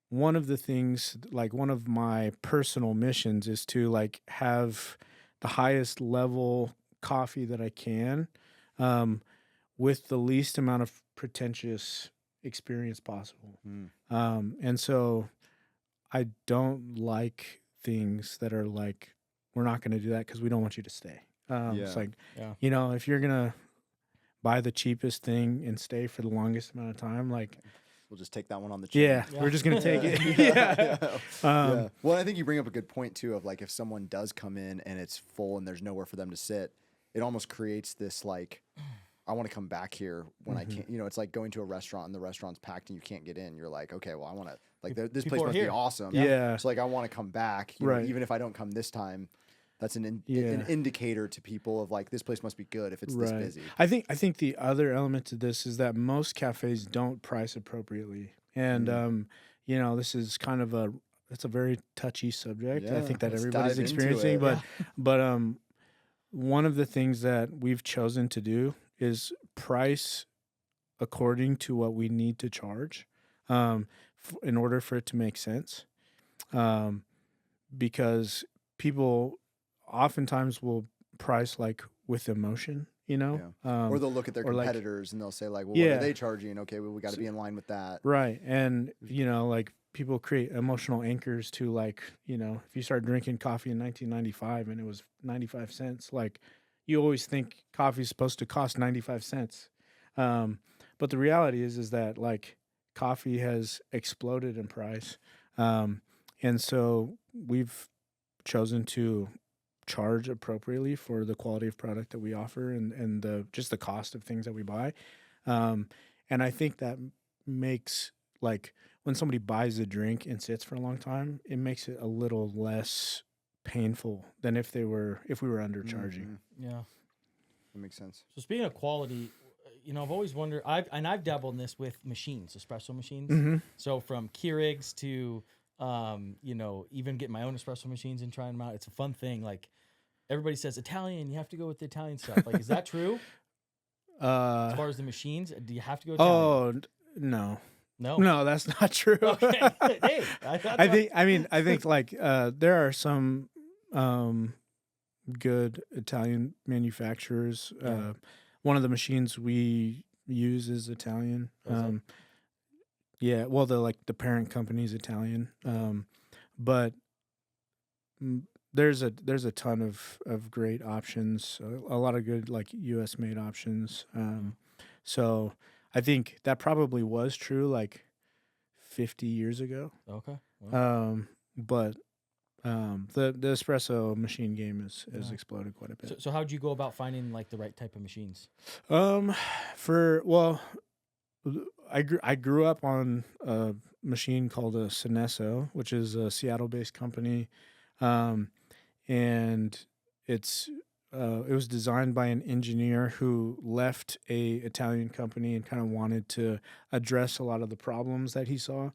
one of the things, like one of my personal missions is to like have the highest level coffee that I can, with the least amount of pretentious experience possible. And so I don't like things that are like, we're not going to do that because we don't want you to stay. It's like, if you're going to buy the cheapest thing and stay for the longest amount of time, like, we'll just take that one on the chin. We're just going to take it. Well, I think you bring up a good point too, of like, if someone does come in and it's full and there's nowhere for them to sit, it almost creates this like, I want to come back here when I can't, it's like going to a restaurant and the restaurant's packed and you can't get in. You're like, okay, well, I want to, like, this place must be awesome. Yeah. So like, I want to come back, even if I don't come this time. That's an indicator to people of like, this place must be good if it's this busy. I think the other element to this is that most cafes don't price appropriately, and this is kind of it's a very touchy subject. I think that everybody's experiencing, but one of the things that we've chosen to do is price according to what we need to charge, in order for it to make sense, because people oftentimes will price like with emotion, or they'll look at their competitors and they'll say like, well, what are they charging? Okay, well, we got to be in line with that. Right. And, like people create emotional anchors to like, if you start drinking coffee in 1995 and it was 95 cents, like you always think coffee is supposed to cost 95 cents. But the reality is that like coffee has exploded in price. And so we've chosen to charge appropriately for the quality of product that we offer and just the cost of things that we buy. And I think that makes like when somebody buys a drink and sits for a long time, it makes it a little less painful than if we were undercharging. Yeah. That makes sense. So speaking of quality, I've always wondered, I've dabbled in this with machines, espresso machines. So from Keurigs to even getting my own espresso machines and trying them out. It's a fun thing. Like everybody says Italian, you have to go with the Italian stuff. Like, is that true? As far as the machines, do you have to go Italian? No, that's not true. Okay. Hey, I think like there are some good Italian manufacturers, one of the machines we use is Italian. Yeah, well, the parent company is Italian, but there's a ton of great options, a lot of good like U.S. made options. So I think that probably was true like 50 years ago. Okay. Wow. But the espresso machine game has exploded quite a bit. So how'd you go about finding like the right type of machines? I grew up on a machine called a Synesso, which is a Seattle-based company, and it was designed by an engineer who left a Italian company and kind of wanted to address a lot of the problems that he saw,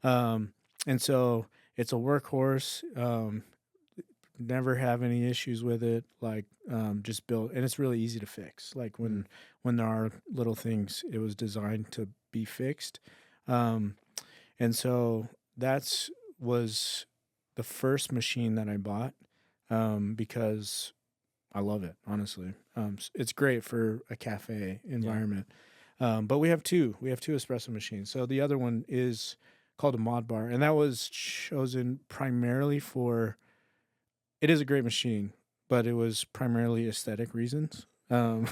and so it's a workhorse. Never have any issues with it. Like just built, and it's really easy to fix. Like when there are little things, it was designed to be fixed. And so was the first machine that I bought because I love it, honestly. It's great for a cafe environment. But we have two espresso machines. So the other one is called a Mod Bar, and that was chosen primarily for. It is a great machine, but it was primarily aesthetic reasons. And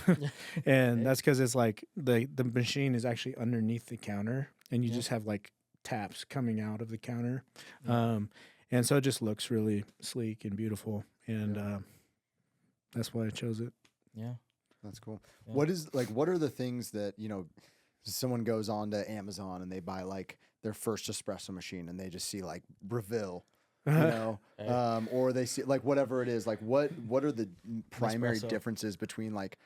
that's because it's like the machine is actually underneath the counter, and you just have like taps coming out of the counter. And so it just looks really sleek and beautiful. And that's why I chose it. Yeah. That's cool. Yeah. What are the things that, someone goes on to Amazon and they buy like their first espresso machine and they just see like Breville, or they see like whatever it is, like what are the primary differences between like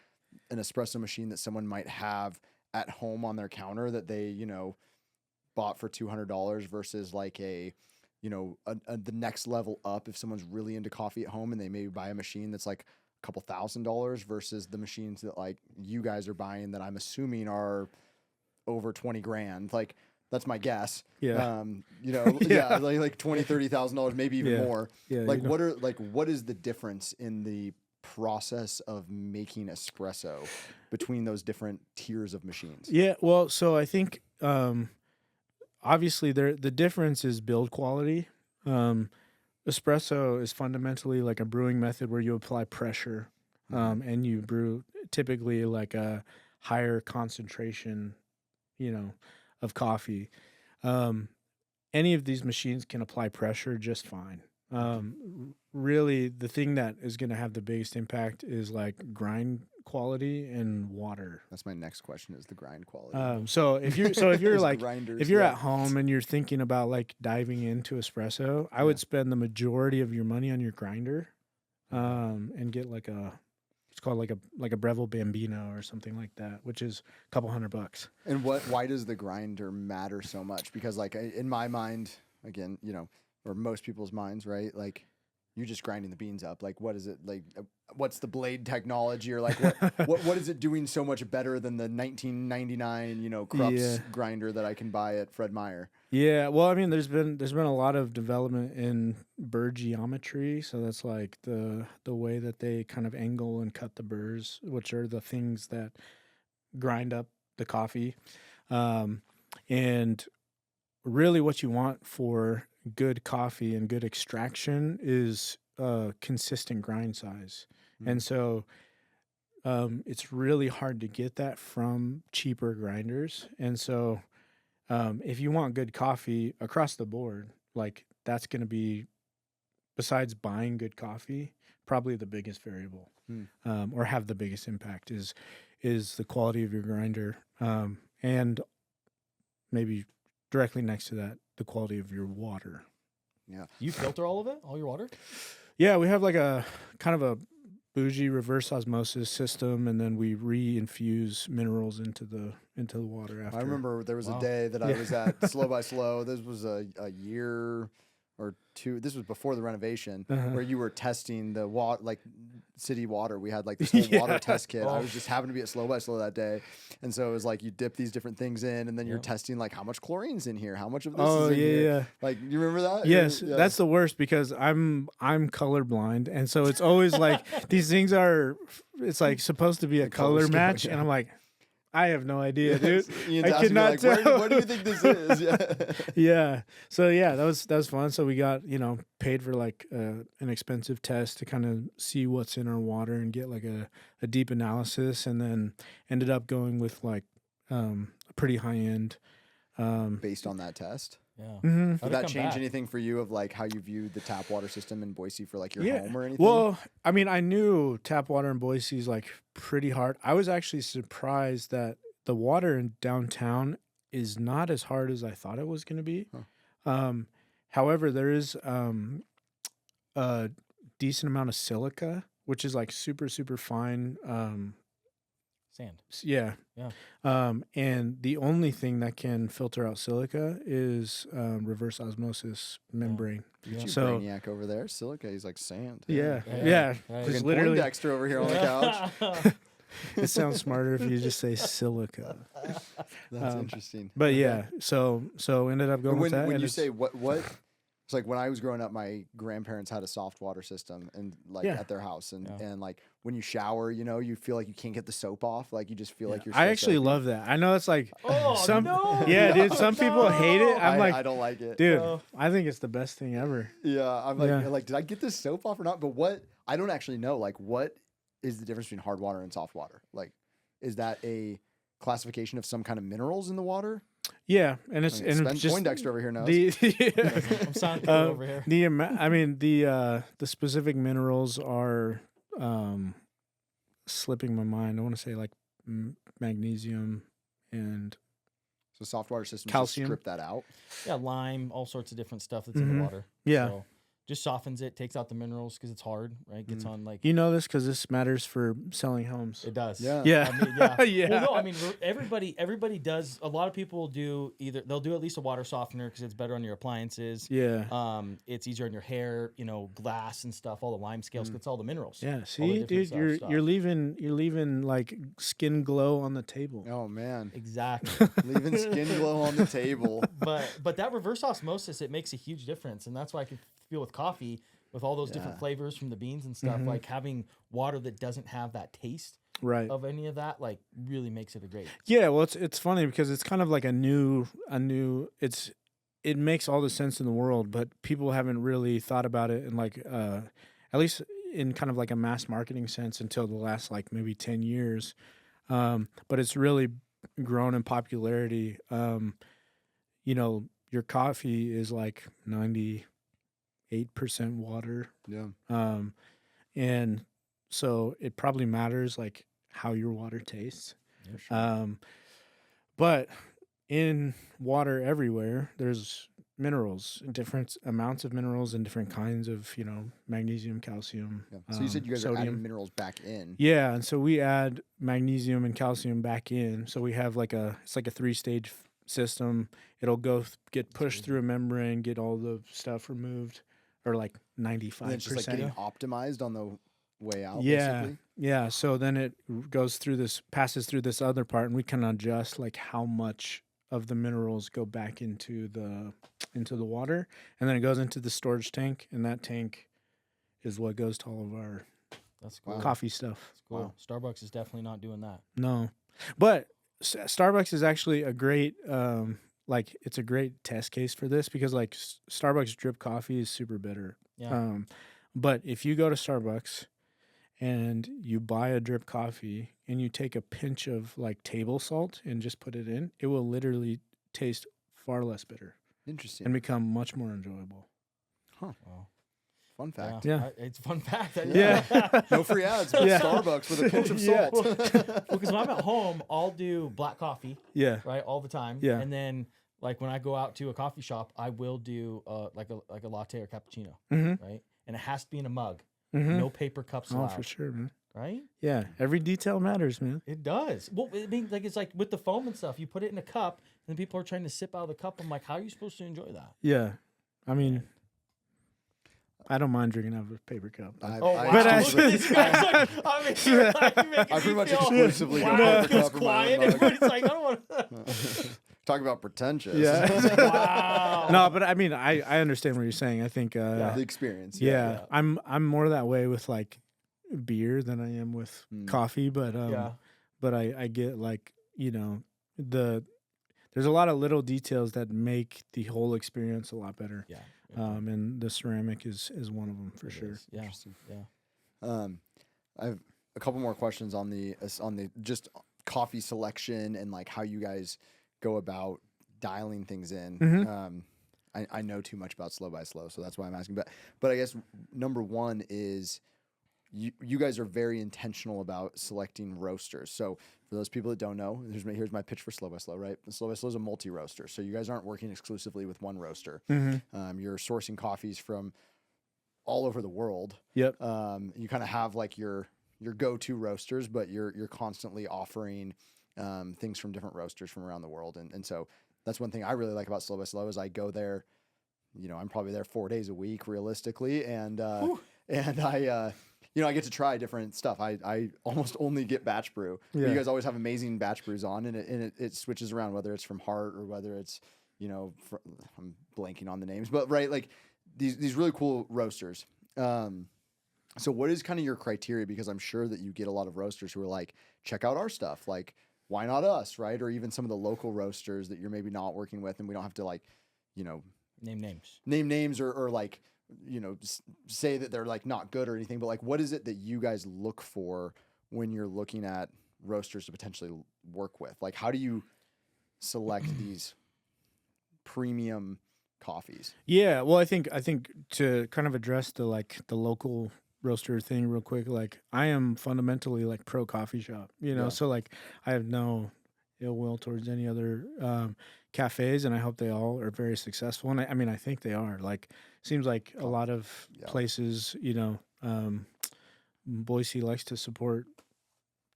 an espresso machine that someone might have at home on their counter that they, bought for $200 versus like the next level up if someone's really into coffee at home and they maybe buy a machine that's like a couple $1,000s versus the machines that like you guys are buying that I'm assuming are over 20 grand. Like that's my guess. Yeah. Like $20,000-$30,000, maybe even more. Yeah. Like what is the difference in the process of making espresso between those different tiers of machines? Yeah. Well, so I think obviously the difference is build quality. Espresso is fundamentally like a brewing method where you apply pressure, and you brew typically like a higher concentration, of coffee. Any of these machines can apply pressure just fine. Really, the thing that is going to have the biggest impact is like grind quality and water. That's my next question: is the grind quality. So if you're like if you're at home and you're thinking about like diving into espresso, I would spend the majority of your money on your grinder, and get like it's called like a Breville Bambino or something like that, which is a couple $100. And why does the grinder matter so much? Because like in my mind, again, or most people's minds, right? Like you're just grinding the beans up. Like what is it like? What's the blade technology, or like what is it doing so much better than the 1999 Krups grinder that I can buy at Fred Meyer? Yeah, well, I mean, there's been a lot of development in burr geometry, so that's like the way that they kind of angle and cut the burrs, which are the things that grind up the coffee. And really, what you want for good coffee and good extraction is consistent grind size. And so it's really hard to get that from cheaper grinders. And so if you want good coffee across the board, like that's going to be, besides buying good coffee, probably the biggest variable, or have the biggest impact is the quality of your grinder. And maybe directly next to that, the quality of your water. Yeah. You filter all of it? All your water? Yeah, we have like a kind of a bougie reverse osmosis system, and then we re-infuse minerals into the water after. I remember there was a day that I was at Slow by Slow. This was a year or two. This was before the renovation, where you were testing the water, like city water. We had like this whole water test kit. I was just happened to be at Slow by Slow that day, and so it was like you dip these different things in, and then you're testing like how much chlorine's in here, how much of this is in here. Yeah. Like you remember that? Yes, that's the worst because I'm colorblind, and so it's always like these things are it's like supposed to be a color match, and I'm like, I have no idea, dude. Ian's I could not like, tell. Where do you think this is? Yeah. Yeah. So yeah, that was fun. So we got paid for like an expensive test to kind of see what's in our water and get like a deep analysis, and then ended up going with like a pretty high end. Based on that test. Yeah. Did that change anything for you of like how you viewed the tap water system in Boise for like your home or anything? Well, I mean, I knew tap water in Boise is like pretty hard. I was actually surprised that the water in downtown is not as hard as I thought it was going to be. Huh. However, there is a decent amount of silica, which is like super, super fine. Sand. Yeah. And the only thing that can filter out silica is reverse osmosis membrane. Look at you, brainiac over there. Silica, he's like sand. Yeah. Just literally Dexter over here on the couch. It sounds smarter if you just say silica. That's interesting. But yeah, so ended up going with that. When you say what it's like when I was growing up, my grandparents had a soft water system and at their house, and like when you shower, you feel like you can't get the soap off, like you just feel like you're. I actually love that. I know it's like dude, some people hate it. I don't like it, dude. I think it's the best thing ever. Yeah, I'm like, did I get this soap off or not? But I don't actually know. Like, what is the difference between hard water and soft water? Like, is that a classification of some kind of minerals in the water? Yeah, and it's just Poindexter over here knows. I'm sounding over here. The specific minerals are slipping my mind. I want to say like magnesium and so soft water systems calcium. Strip that out. Yeah, lime, all sorts of different stuff that's in the water. Yeah. So just softens it, takes out the minerals because it's hard, right? Gets on like this because this matters for selling homes. It does. Yeah. Yeah. Well, no, I mean everybody does. A lot of people do they'll do at least a water softener because it's better on your appliances. Yeah. It's easier on your hair. Glass and stuff. All the lime scales gets all the minerals. Yeah. See, dude, you're leaving like skin glow on the table. Oh man. Exactly. Leaving skin glow on the table. But that reverse osmosis, it makes a huge difference, and that's why I can feel with coffee, with all those different flavors from the beans and stuff, like having water that doesn't have that taste of any of that, like really makes it a great. Yeah, well, it's funny because it's kind of like a new. It makes all the sense in the world, but people haven't really thought about it in like at least in kind of like a mass marketing sense until the last like maybe 10 years. But it's really grown in popularity. Your coffee is like 98% water. Yeah. And so it probably matters like how your water tastes. Yeah, sure. But in water everywhere, there's minerals, different amounts of minerals and different kinds of, magnesium, calcium. Yeah. So you said you guys sodium. are adding minerals back in. Yeah, and so we add magnesium and calcium back in. So we have it's like a 3-stage system. It'll get pushed through a membrane, get all the stuff removed, or like 95%. And it's just like getting optimized on the way out. Yeah, basically. yeah. So then it passes through this other part, and we can adjust like how much of the minerals go back into the water, and then it goes into the storage tank, and that tank is what goes to all of our coffee stuff. That's cool. Wow. Starbucks is definitely not doing that. No, but Starbucks is actually a great it's a great test case for this because like Starbucks drip coffee is super bitter. Yeah. But if you go to Starbucks and you buy a drip coffee and you take a pinch of like table salt and just put it in, it will literally taste far less bitter. Interesting. And become much more enjoyable. Huh. Wow. Fun fact. Yeah. It's a fun fact. Yeah. No free ads, but Starbucks with a pinch of salt. Because when I'm at home, I'll do black coffee. Yeah. Right, all the time. Yeah. And then like when I go out to a coffee shop, I will do like a latte or cappuccino. Mm-hmm. Right. And it has to be in a mug. Mm-hmm. No paper cups allowed. Oh, for sure, man. Right? Yeah. Every detail matters, man. It does. Well, I mean, like it's like with the foam and stuff. You put it in a cup, and then people are trying to sip out of the cup. I'm like, how are you supposed to enjoy that? Yeah. I mean, I don't mind drinking out of a paper cup. I pretty much exclusively goes quiet. Everybody's like, I don't want to. Talk about pretentious. Yeah. Wow. No, but I mean, I understand what you're saying. I think the experience. Yeah. I'm more that way with like beer than I am with coffee, but I get like, there's a lot of little details that make the whole experience a lot better. Yeah. And the ceramic is one of them for sure. Yeah. I have a couple more questions on the just coffee selection and like how you guys go about dialing things in. Mm-hmm. I know too much about Slow by Slow, so that's why I'm asking. But I guess number one is you guys are very intentional about selecting roasters. So for those people that don't know, here's my pitch for Slow by Slow, right? Slow by Slow is a multi-roaster. So you guys aren't working exclusively with one roaster. Mm-hmm. You're sourcing coffees from all over the world. Yep. You kind of have like your go-to roasters, but you're constantly offering things from different roasters from around the world. And so that's one thing I really like about Slow by Slow is I go there, I'm probably there 4 days a week realistically. And I get to try different stuff. I almost only get batch brew. Yeah. You guys always have amazing batch brews on, and it switches around, whether it's from Heart or whether it's, I'm blanking on the names, but right, like these really cool roasters. So what is kind of your criteria? Because I'm sure that you get a lot of roasters who are like, check out our stuff. Like, why not us, right? Or even some of the local roasters that you're maybe not working with, and we don't have to like, name names or like, say that they're like not good or anything, but like, what is it that you guys look for when you're looking at roasters to potentially work with? Like, how do you select these premium coffees? Yeah, well, I think to kind of address the local roaster thing real quick, like I am fundamentally like pro coffee shop, so like I have no ill will towards any other cafes, and I hope they all are very successful. And I think they are. Like, seems like a lot of places, Boise likes to support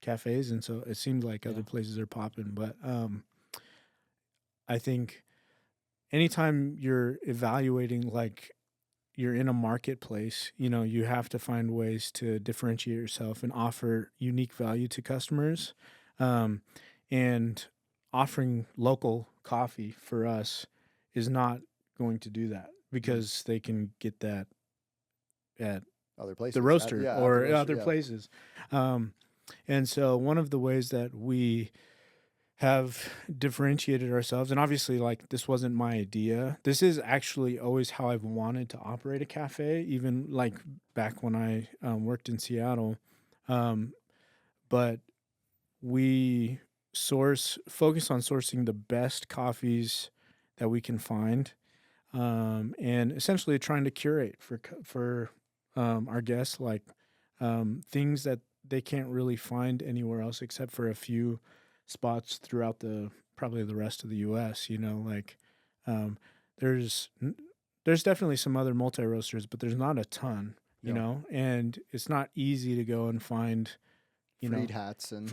cafes, and so it seems like other places are popping. But I think anytime you're evaluating, like you're in a marketplace, you have to find ways to differentiate yourself and offer unique value to customers. And offering local coffee for us is not going to do that because they can get that at other places, the roaster or other places. And so one of the ways that we have differentiated ourselves, and obviously like this wasn't my idea. This is actually always how I've wanted to operate a cafe, even like back when I worked in Seattle. But we focus on sourcing the best coffees that we can find, and essentially trying to curate for our guests, like things that they can't really find anywhere else except for a few spots throughout probably the rest of the U.S. There's definitely some other multi roasters, but there's not a ton, and it's not easy to go and find. Freed hats and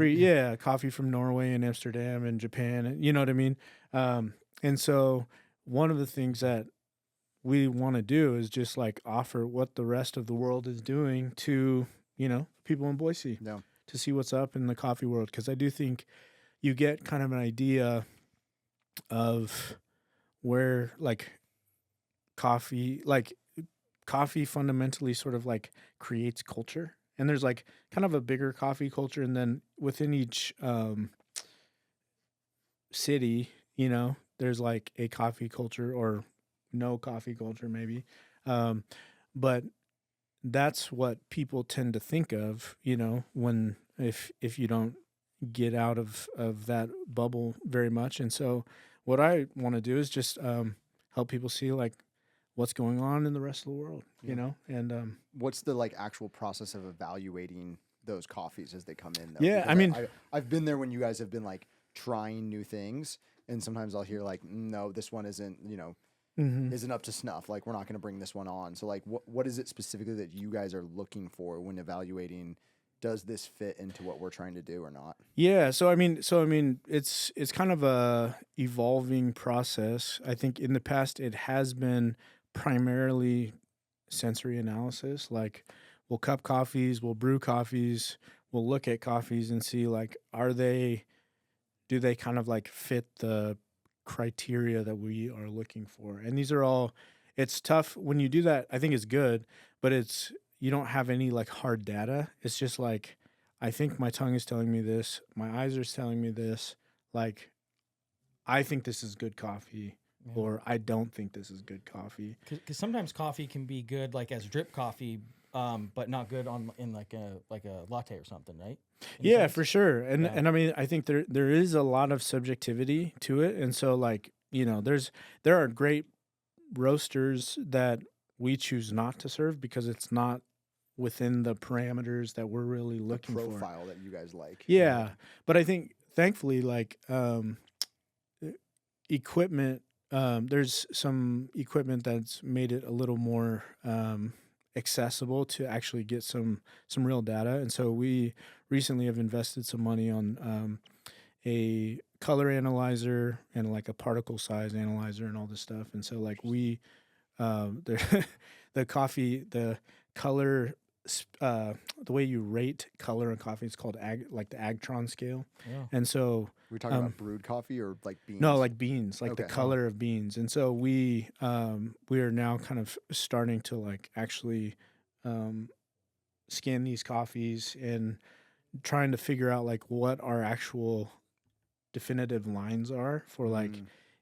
coffee from Norway and Amsterdam and Japan, and you know what I mean. And so one of the things that we want to do is just like offer what the rest of the world is doing to people in Boise to see what's up in the coffee world, because I do think you get kind of an idea of where like coffee fundamentally sort of like creates culture. And there's like kind of a bigger coffee culture, and then within each city, there's like a coffee culture or no coffee culture maybe. But that's what people tend to think of, when if you don't get out of that bubble very much. And so what I want to do is just help people see like what's going on in the rest of the world, and what's the like actual process of evaluating those coffees as they come in though? Yeah, because I've been there when you guys have been like trying new things, and sometimes I'll hear like, no, this one isn't, isn't up to snuff. Like, we're not going to bring this one on. So like, what is it specifically that you guys are looking for when evaluating? Does this fit into what we're trying to do or not? Yeah. So I mean, it's kind of a evolving process. I think in the past it has been primarily sensory analysis. Like, we'll cup coffees, we'll brew coffees, we'll look at coffees and see like, do they kind of like fit the criteria that we are looking for? And these are all, it's tough when you do that. I think it's good, but it's, you don't have any like hard data. It's just like, I think my tongue is telling me this, my eyes are telling me this, like, I think this is good coffee, or I don't think this is good coffee. Because sometimes coffee can be good like as drip coffee, but not good in like a latte or something, right? Yeah, for sure. And I mean, I think there is a lot of subjectivity to it, and so like, you know, there are great roasters that we choose not to serve because it's not within the parameters that we're really looking the for. Profile that you guys like. Yeah, but I think thankfully, like equipment, there's some equipment that's made it a little more accessible to actually get some real data, and so we recently have invested some money on a color analyzer and like a particle size analyzer and all this stuff, and so like we the the color, the way you rate color in coffee is called the Agtron scale. Yeah. And so we're talking about brewed coffee or like beans? No, like beans, like Okay. the color of beans. And so we are now kind of starting to like actually scan these coffees and trying to figure out like what our actual definitive lines are for like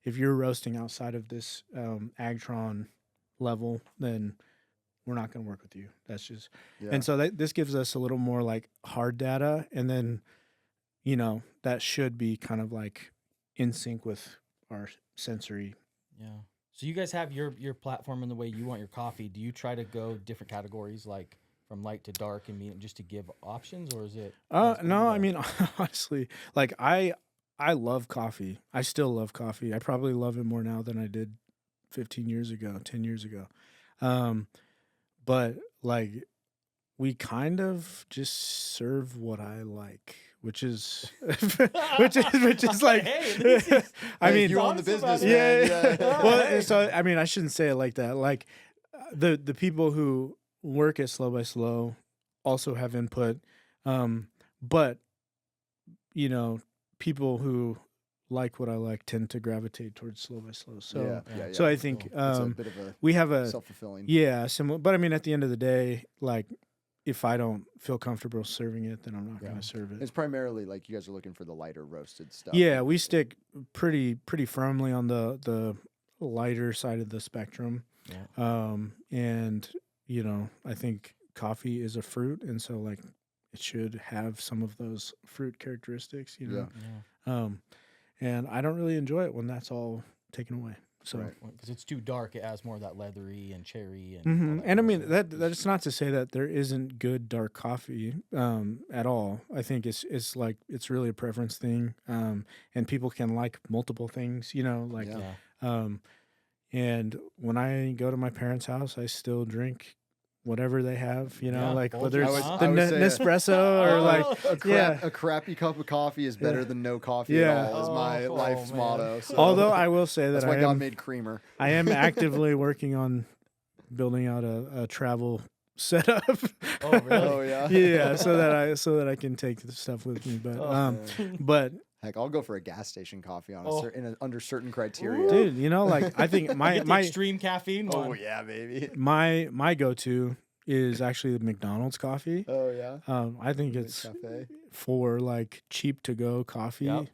if you're roasting outside of this Agtron level, then we're not going to work with you. That's just, and so this gives us a little more like hard data, and then, you know, that should be kind of like in sync with our sensory. Yeah. So you guys have your platform and the way you want your coffee. Do you try to go different categories, like from light to dark and medium, just to give options, or is it? No, I mean, honestly, like I love coffee. I still love coffee. I probably love it more now than I did 15 years ago, 10 years ago. But like we kind of just serve what I like, which is which is like, hey, I mean, you own the business, man. Yeah. Well, so I mean, I shouldn't say it like that. Like the people who work at Slow by Slow also have input, but you know, people who like what I like tend to gravitate towards Slow by Slow. So so I think it's a bit of a we have a self-fulfilling. Yeah, similar. But I mean, at the end of the day, like if I don't feel comfortable serving it, then I'm not going to serve it. It's primarily like you guys are looking for the lighter roasted stuff. Yeah, we stick pretty firmly on the lighter side of the spectrum. Yeah. And you know, I think coffee is a fruit, and so like it should have some of those fruit characteristics, you know. Yeah. And I don't really enjoy it when that's all taken away. So because it's too dark, it has more of that leathery and cherry and. And I mean that's not to say that there isn't good dark coffee at all. I think it's like it's really a preference thing, and people can like multiple things, you know, like and when I go to my parents' house, I still drink whatever they have, you know, like whether it's the Nespresso or like a crappy cup of coffee is better than no coffee at all, is my life's motto. So. Although I will say that that's why God made creamer. I am actively working on building out a travel setup. Oh really? Oh yeah. Yeah, so that I can take the stuff with me. But but heck, I'll go for a gas station coffee on under certain criteria. Dude, you know, like I think my extreme caffeine one. Oh yeah, baby. My go-to is actually the McDonald's coffee. Oh yeah. I think it's for like cheap to go coffee. Yep.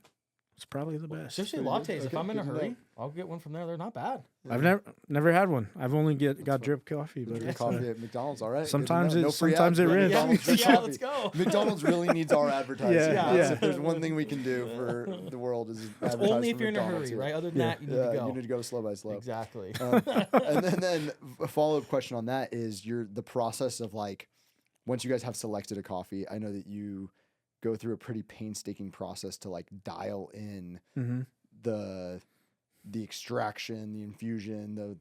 It's probably the best. Especially lattes. Okay, if I'm in a hurry, I'll get one from there. They're not bad. Yeah. I've never had one. I've only got drip coffee. But drip coffee at McDonald's, all right. Sometimes it rips. Yeah, let's go. McDonald's really needs our advertising. Yeah. If there's one thing we can do for the world is advertise. Only if you're in a hurry, right? Other than that, you need to go. You need to go Slow by Slow. Exactly. And then a follow-up question on that is the process of like once you guys have selected a coffee. I know that you go through a pretty painstaking process to like dial in the extraction, the infusion, the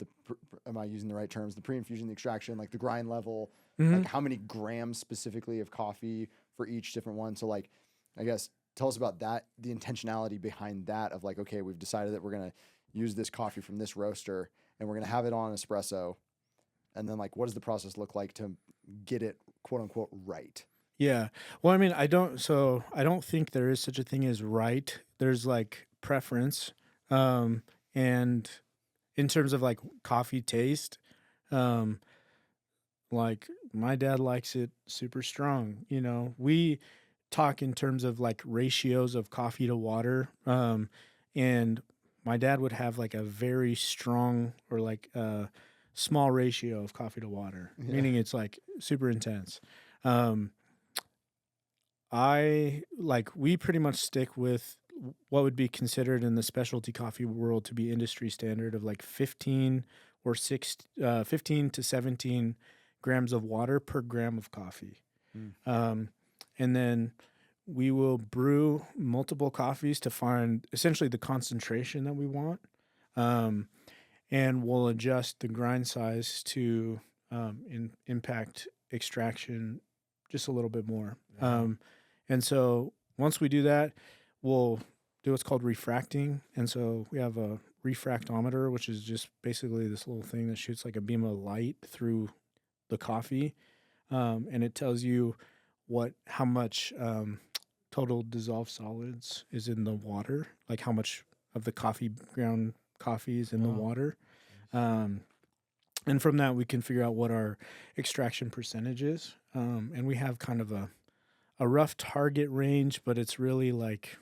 am I using the right terms? The pre-infusion, the extraction, like the grind level, like how many grams specifically of coffee for each different one. So like, I guess tell us about that, the intentionality behind that of like, okay, we've decided that we're gonna use this coffee from this roaster and we're gonna have it on espresso, and then like, what does the process look like to get it quote unquote right? Yeah. Well, I mean, I don't think there is such a thing as right. There's like preference. And in terms of like coffee taste, like my dad likes it super strong. You know, we talk in terms of like ratios of coffee to water. And my dad would have like a very strong or like a small ratio of coffee to water, meaning it's like super intense. We pretty much stick with what would be considered in the specialty coffee world to be industry standard of like 15 to 17 grams of water per gram of coffee. And then we will brew multiple coffees to find essentially the concentration that we want. And we'll adjust the grind size to impact extraction just a little bit more. And so once we do that, we'll do what's called refracting. And so we have a refractometer, which is just basically this little thing that shoots like a beam of light through the coffee. And it tells you how much total dissolved solids is in the water, like how much of the ground coffee is in the water. And from that, we can figure out what our extraction percentage is. And we have kind of a rough target range, but it's really like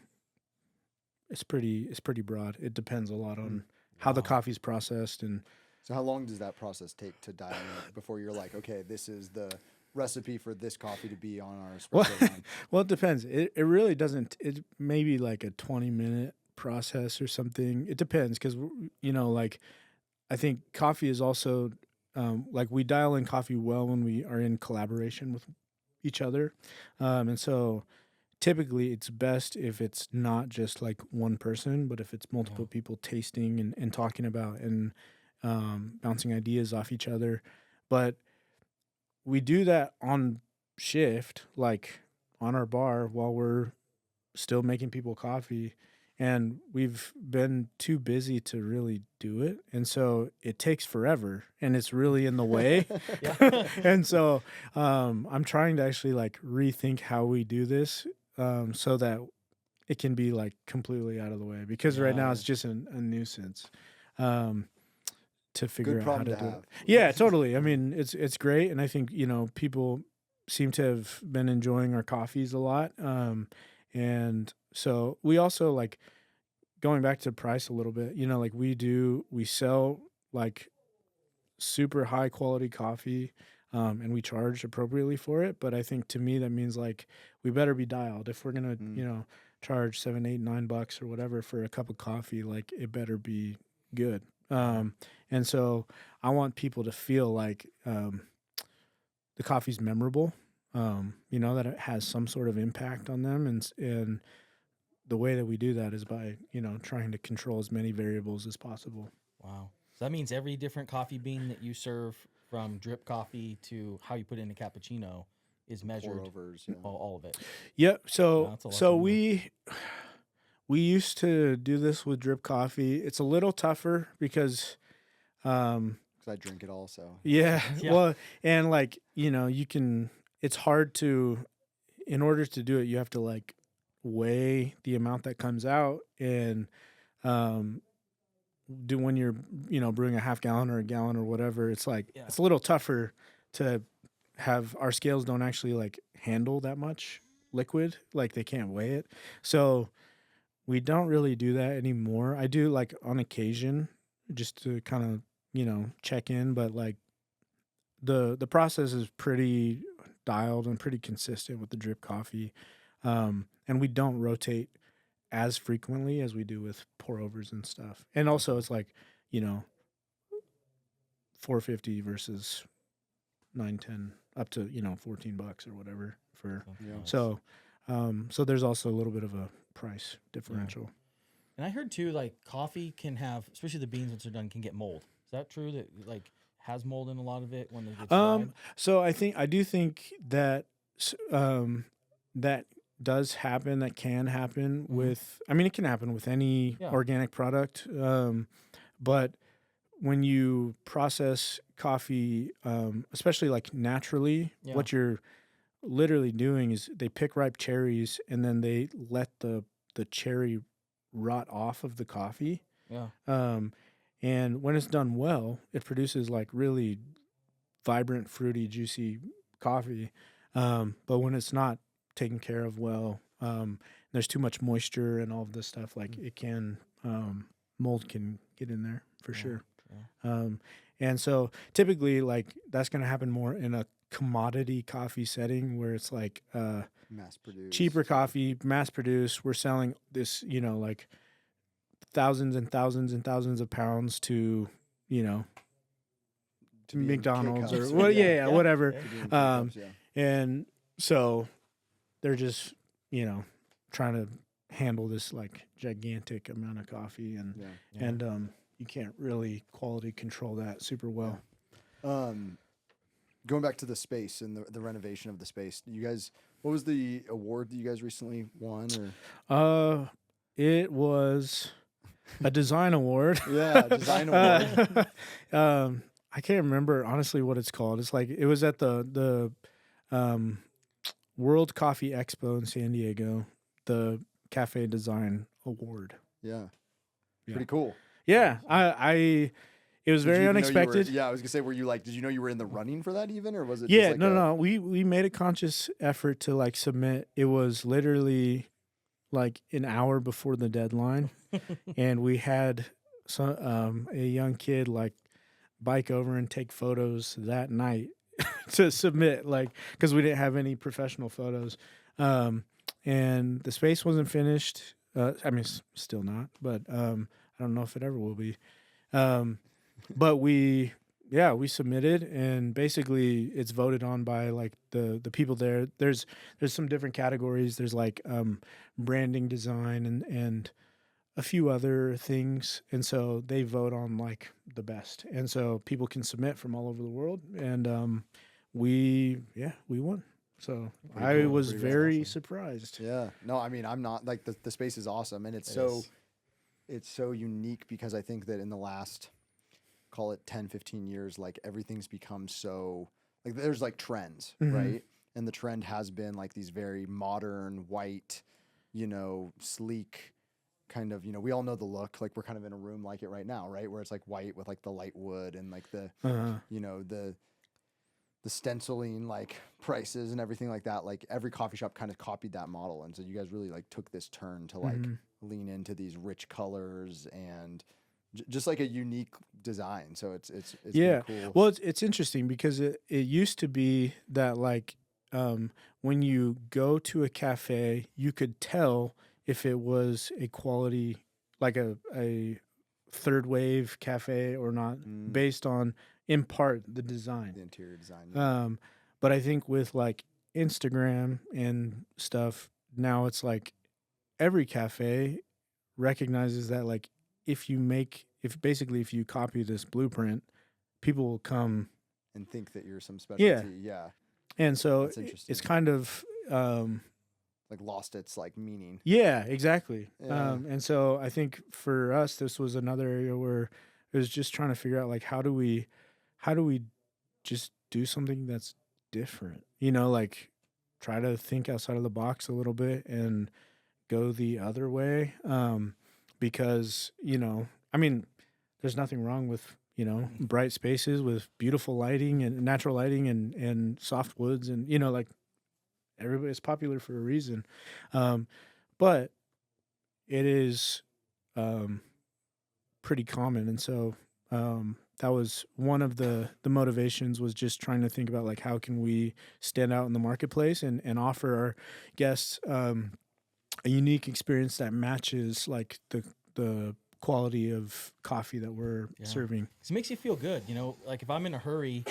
it's pretty broad. It depends a lot on how the coffee's processed. And so how long does that process take to dial in before you're like, okay, this is the recipe for this coffee to be on our espresso line? Well, it depends. It really doesn't. It may be like a 20-minute process or something. It depends because, you know, like I think coffee is also like we dial in coffee well when we are in collaboration with each other. And so typically it's best if it's not just like one person, but if it's multiple people tasting and talking about and bouncing ideas off each other. But we do that on shift, like on our bar while we're still making people coffee. And we've been too busy to really do it. And so it takes forever and it's really in the way. And so I'm trying to actually like rethink how we do this so that it can be like completely out of the way. Because right now it's just a nuisance to figure out how to do it. Yeah, totally. I mean, it's great. And I think, you know, people seem to have been enjoying our coffees a lot. And so we also like going back to price a little bit, you know, like we sell like super high quality coffee and we charge appropriately for it. But I think to me, that means like we better be dialed if we're going to, you know, charge $7, $8, $9 or whatever for a cup of coffee, like it better be good. And so I want people to feel like the coffee's memorable. You know, that it has some sort of impact on them. And the way that we do that is by, you know, trying to control as many variables as possible. Wow. So that means every different coffee bean that you serve, from drip coffee to how you put in a cappuccino, is measured. Pour-overs, all of it. Yep. So we used to do this with drip coffee. It's a little tougher because I drink it also. Yeah. Well, and like, you know, it's hard in order to do it, you have to like weigh the amount that comes out and do when you're, you know, brewing a half gallon or a gallon or whatever. It's like it's a little tougher to have. Our scales don't actually like handle that much liquid, like they can't weigh it. So we don't really do that anymore. I do like on occasion just to kind of, you know, check in, but like the process is pretty dialed and pretty consistent with the drip coffee. And we don't rotate as frequently as we do with pour overs and stuff. And also it's like, you know, $4.50 versus $9.10 up to, you know, $14 or whatever for. So there's also a little bit of a price differential. Yeah. And I heard too, like coffee can have, especially the beans once they're done, can get mold. Is that true? That like has mold in a lot of it when they get dried? So I do think that that does happen. That can happen with. I mean, it can happen with any organic product. But when you process coffee, especially like naturally, what you're literally doing is they pick ripe cherries and then they let the cherry rot off of the coffee. And when it's done well, it produces like really vibrant, fruity, juicy coffee. But when it's not taken care of well, there's too much moisture and all of this stuff, like it can, mold can get in there for sure. Yeah. And so typically like that's going to happen more in a commodity coffee setting where it's like, mass produced, cheaper coffee, mass produced. We're selling this, like thousands and thousands and thousands of pounds to McDonald's or whatever. And so they're just, trying to handle this like gigantic amount of coffee and you can't really quality control that super well. Going back to the space and the renovation of the space, you guys, what was the award that you guys recently won? Or it was a design award. Design award. I can't remember honestly what it's called. It's like it was at the World Coffee Expo in San Diego, the Cafe Design Award. Yeah. Pretty cool. Yeah, it was very unexpected. I was gonna say, were you like, did you know you were in the running for that even, or was it? Yeah, just like no. We made a conscious effort to like submit. It was literally like an hour before the deadline, and we had a young kid like bike over and take photos that night to submit, like because we didn't have any professional photos, and the space wasn't finished. I mean, still not, but I don't know if it ever will be. But we submitted, and basically it's voted on by like the people there. There's some different categories. There's like branding design and a few other things. And so they vote on like the best. And so people can submit from all over the world. And we won. So I was very surprised. Yeah. No, I mean, I'm not like the space is awesome, and it's so unique because I think that in the last, call it 10, 15 years, like everything's become so like there's like trends, right? And the trend has been like these very modern, white, sleek kind of, we all know the look, like we're kind of in a room like it right now, right? Where it's like white with like the light wood and like the, the stenciling like prices and everything like that. Like every coffee shop kind of copied that model. And so you guys really like took this turn to like lean into these rich colors and just like a unique design. So it's yeah, cool. Well, it's interesting because it used to be that like when you go to a cafe, you could tell if it was a quality, like a third wave cafe or not, based on in part the design, the interior design. But I think with like Instagram and stuff now, it's like every cafe recognizes that like if you copy this blueprint, people will come and think that you're some specialty. Yeah. And so it's kind of like lost its like meaning. Yeah, exactly. Yeah. And so I think for us, this was another area where it was just trying to figure out like how do we just do something that's different, like try to think outside of the box a little bit and go the other way. Because, I mean, there's nothing wrong with, bright spaces with beautiful lighting and natural lighting and soft woods and, like everybody's popular for a reason. But it is pretty common. And so that was one of the motivations, was just trying to think about like how can we stand out in the marketplace and offer our guests a unique experience that matches like the quality of coffee that we're serving. It makes you feel good, like if I'm in a hurry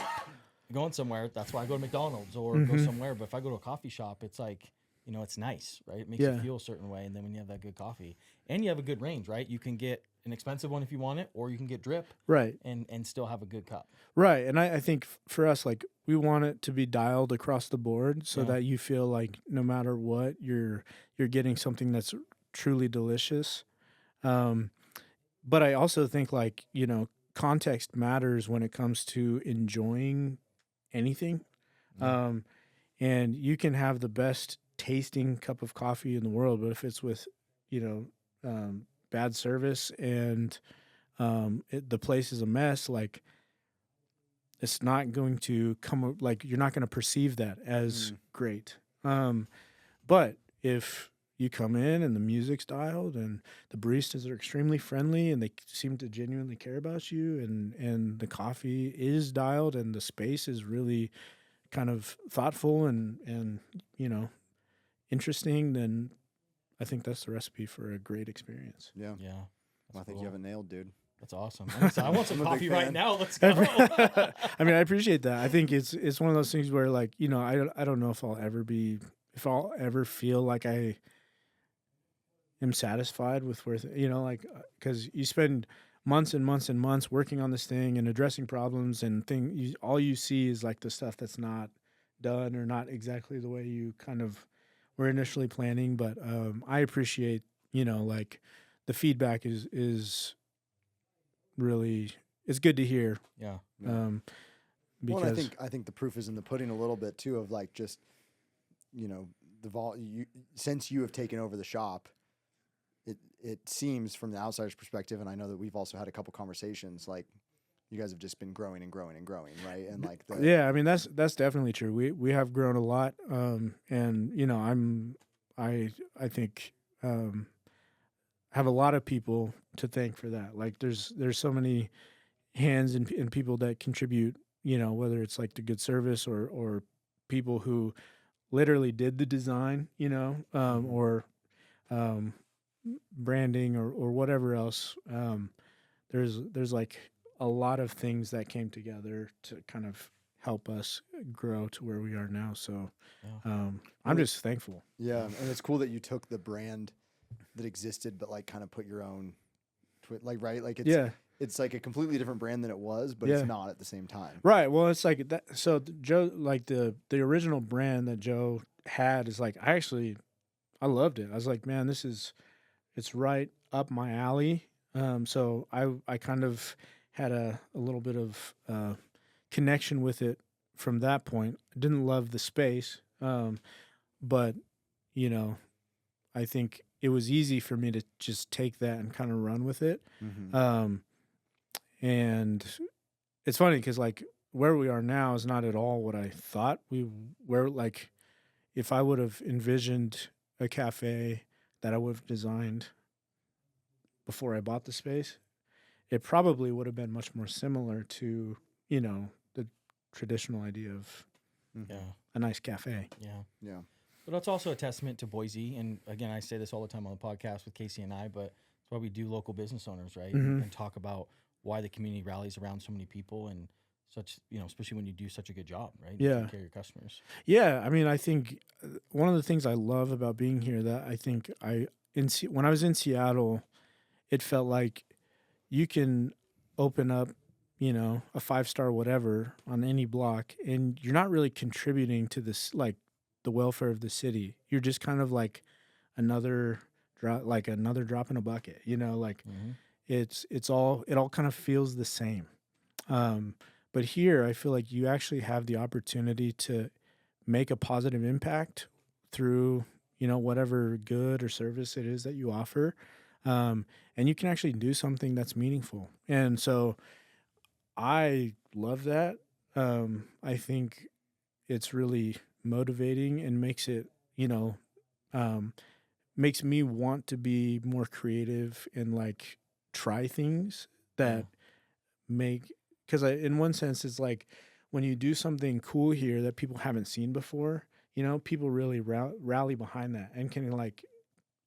going somewhere, that's why I go to McDonald's or go somewhere. But if I go to a coffee shop, it's like, it's nice, right? It makes you feel a certain way. And then when you have that good coffee and you have a good range, right? You can get an expensive one if you want it, or you can get drip, right? And still have a good cup, right? And I think for us, like we want it to be dialed across the board so that you feel like no matter what, you're getting something that's truly delicious. But I also think like, context matters when it comes to enjoying anything. And you can have the best tasting cup of coffee in the world, but if it's with, bad service and the place is a mess, like it's not going to come like you're not going to perceive that as great. But if you come in and the music's dialed and the baristas are extremely friendly and they seem to genuinely care about you, and the coffee is dialed and the space is really kind of thoughtful and interesting, then I think that's the recipe for a great experience. Yeah. Well, I think you have it nailed, dude. That's awesme. I want some coffee right now. Let's go. I mean, I appreciate that. I think it's one of those things where, like, I don't know if I'll ever feel like I am satisfied with where, because you spend months and months and months working on this thing and addressing problems and all you see is like the stuff that's not done or not exactly the way you kind of were initially planning. But I appreciate, like the feedback is really, it's good to hear. Yeah. Because I think the proof is in the pudding a little bit too, of like just, since you have taken over the shop, it seems from the outsider's perspective, and I know that we've also had a couple conversations, like you guys have just been growing and growing and growing, right? And like I mean that's definitely true. We have grown a lot, and I think have a lot of people to thank for that. Like there's so many hands and people that contribute, whether it's like the good service or people who literally did the design, or branding or whatever else. There's like a lot of things that came together to kind of help us grow to where we are now. So I'm just thankful. Yeah. And it's cool that you took the brand that existed, but like kind of put your own right? Like it's like a completely different brand than it was, but it's not at the same time. Right. Well, it's like that. So Joe, like the original brand that Joe had is like, I loved it. I was like, man, it's right up my alley. So I kind of had a little bit of connection with it from that point. I didn't love the space, but I think it was easy for me to just take that and kind of run with it. And it's funny because like where we are now is not at all what I thought we were. Like if I would have envisioned a cafe that I would have designed before I bought the space, it probably would have been much more similar to, the traditional idea of a nice cafe. Yeah. But that's also a testament to Boise. And again, I say this all the time on the podcast with Kasey and I, but it's why we do local business owners, right? And talk about why the community rallies around so many people and such, especially when you do such a good job, right? Yeah. Take care of your customers. Yeah. I mean, I think one of the things I love about being here that I think when I was in Seattle, it felt like you can open up, a 5-star whatever on any block and you're not really contributing to this, like the welfare of the city. You're just kind of like another drop in a bucket, it all kind of feels the same. But here I feel like you actually have the opportunity to make a positive impact through, whatever good or service it is that you offer. And you can actually do something that's meaningful. And so I love that. I think it's really motivating and makes it, makes me want to be more creative and like try things that because in one sense, it's like when you do something cool here that people haven't seen before, people really rally behind that and can like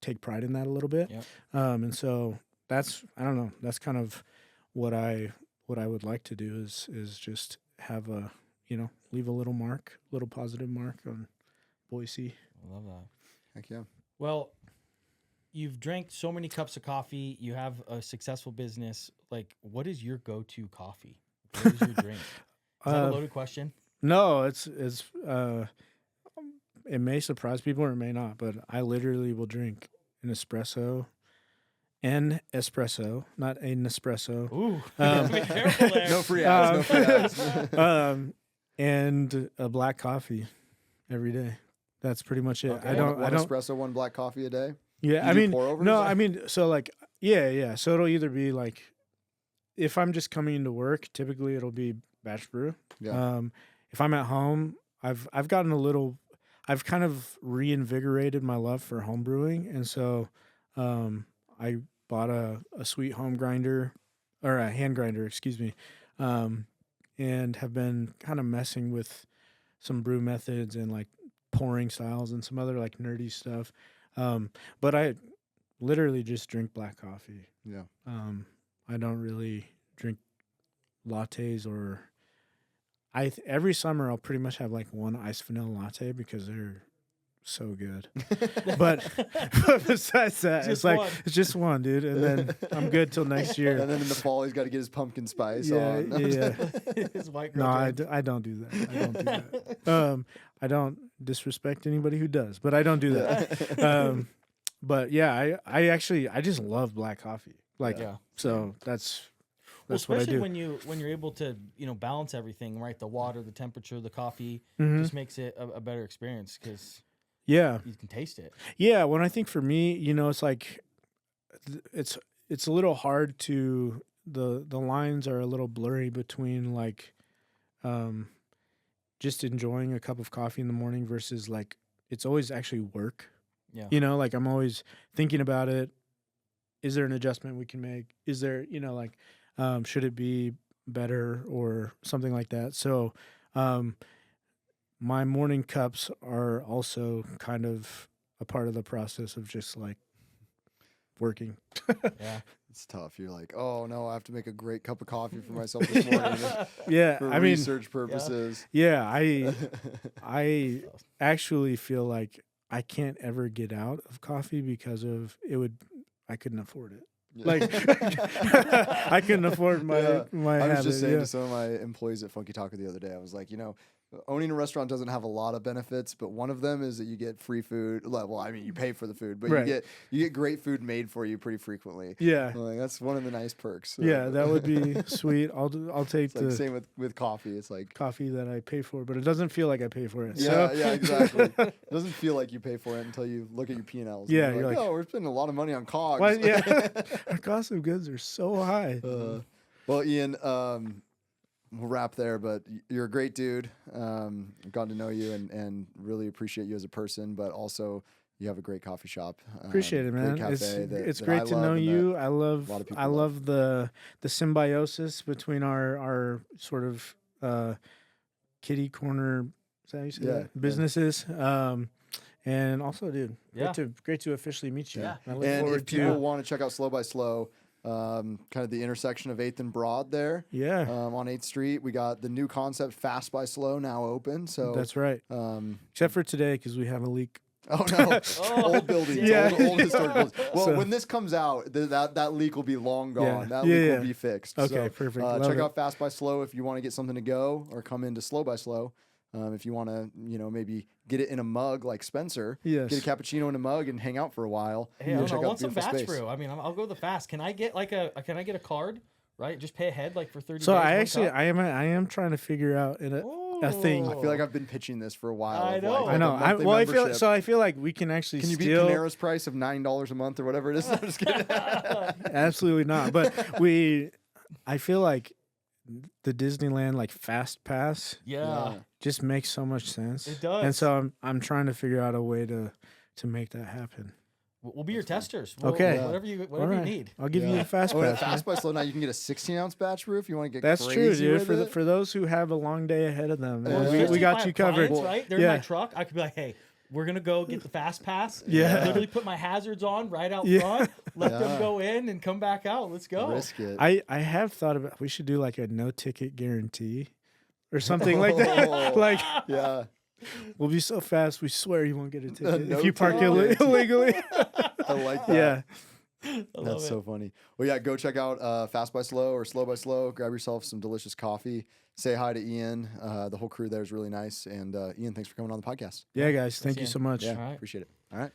take pride in that a little bit. Yep. And so that's kind of what I would like to do is just have leave a little positive mark on Boise. I love that. Heck yeah. Well, you've drank so many cups of coffee. You have a successful business. Like, what is your go-to coffee? What is your drink? Is that a loaded question? No, it's it may surprise people or it may not, but I literally will drink an espresso, not a Nespresso. Ooh, be careful there. No free ads. And a black coffee every day. That's pretty much it. Okay. I don't espresso, one black coffee a day. Yeah, I mean, so like, yeah. So it'll either be like, if I'm just coming into work, typically it'll be batch brew. Yeah. If I'm at home, I've kind of reinvigorated my love for home brewing, and so I bought a sweet home grinder, or a hand grinder, excuse me, and have been kind of messing with some brew methods and like pouring styles and some other like nerdy stuff. But I literally just drink black coffee. Yeah. I don't really drink lattes, or every summer I'll pretty much have like one iced vanilla latte because they're so good. but besides that, it's just one, dude, and then I'm good till next year. And then in the fall, he's got to get his pumpkin spice on. Yeah. His white girl. No, I don't do that. I don't disrespect anybody who does, but I don't do that. But yeah, I just love black coffee. So that's what I do. Especially when you're able to, balance everything, right? The water, the temperature, the coffee, just makes it a better experience because you can taste it. Yeah, when I think for me, it's like it's a little hard to the lines are a little blurry between like just enjoying a cup of coffee in the morning versus like it's always actually work. Yeah. Like I'm always thinking about it. Is there an adjustment we can make? Is there, should it be better or something like that? So my morning cups are also kind of a part of the process of just like working. Yeah. It's tough. You're like, oh no, I have to make a great cup of coffee for myself this morning. For research purposes. Yeah, I actually feel like I can't ever get out of coffee because I couldn't afford it. Yeah. Like I couldn't afford my I was just saying to some of my employees at Funky Taco the other day, I was like, owning a restaurant doesn't have a lot of benefits, but one of them is that you get free food. Well, I mean, you pay for the food, but you get great food made for you pretty frequently. Yeah, like, that's one of the nice perks. Yeah, that would be sweet. I'll take the same with coffee. It's like coffee that I pay for, but it doesn't feel like I pay for it. Yeah, yeah, exactly. It doesn't feel like you pay for it until you look at your P&Ls. Yeah, you're like, oh, we're spending a lot of money on cogs. Well, yeah, our cost of goods are so high. Well, Ian. We'll wrap there, but you're a great dude. I've gotten to know you and really appreciate you as a person, but also you have a great coffee shop. Appreciate it, man. It's great to know you. I love the symbiosis between our sort of kitty corner, is that how you say that? Businesses. And also, dude, great to officially meet you. Yeah. I look forward if people want to check out Slow by Slow, kind of the intersection of 8th and Broad there. Yeah. On 8th Street. We got the new concept Fast by Slow now open. So that's right. Except for today because we have a leak. Oh no. Old buildings. Old historic buildings. Well, when this comes out, that leak will be long gone. That leak will be fixed. Okay, perfect. Check out Fast by Slow if you want to get something to go, or come into Slow by Slow. If you want to, maybe get it in a mug like Spencer, get a cappuccino in a mug and hang out for a while. Hey, I want some batch brew. I mean, I'll go the fast. Can I get a card? Right, just pay ahead like for 30 days. So I am trying to figure out a thing. I feel like I've been pitching this for a while. I know. I know. I feel like we can actually. Can you beat Panera's price of $9 a month or whatever it is? I'm just kidding. Absolutely not. But I feel like the Disneyland like Fast Pass just makes so much sense. It does. And so I'm trying to figure out a way to make that happen. We'll be your testers. Okay. Whatever you need. I'll give you a Fast Pass. Fast by Slow now you can get a 16-ounce batch brew if you want to get That's crazy true, dude. with For those who have a long day ahead of them, we got you covered. Clients, right? They're in my truck. I could be like, hey, we're going to go get the Fast Pass. Yeah. Literally put my hazards on right out front. Let them go in and come back out. Let's go. Risk it. I have thought about we should do like a no-ticket guarantee or something like that. Like, we'll be so fast, we swear you won't get a ticket if you park illegally. I like that. Yeah. That's so funny. Well, go check out Fast by Slow or Slow by Slow. Grab yourself some delicious coffee. Say hi to Ian. The whole crew there is really nice. And Ian, thanks for coming on the podcast. Yeah, guys. Thank you so much. Yeah, appreciate it. All right.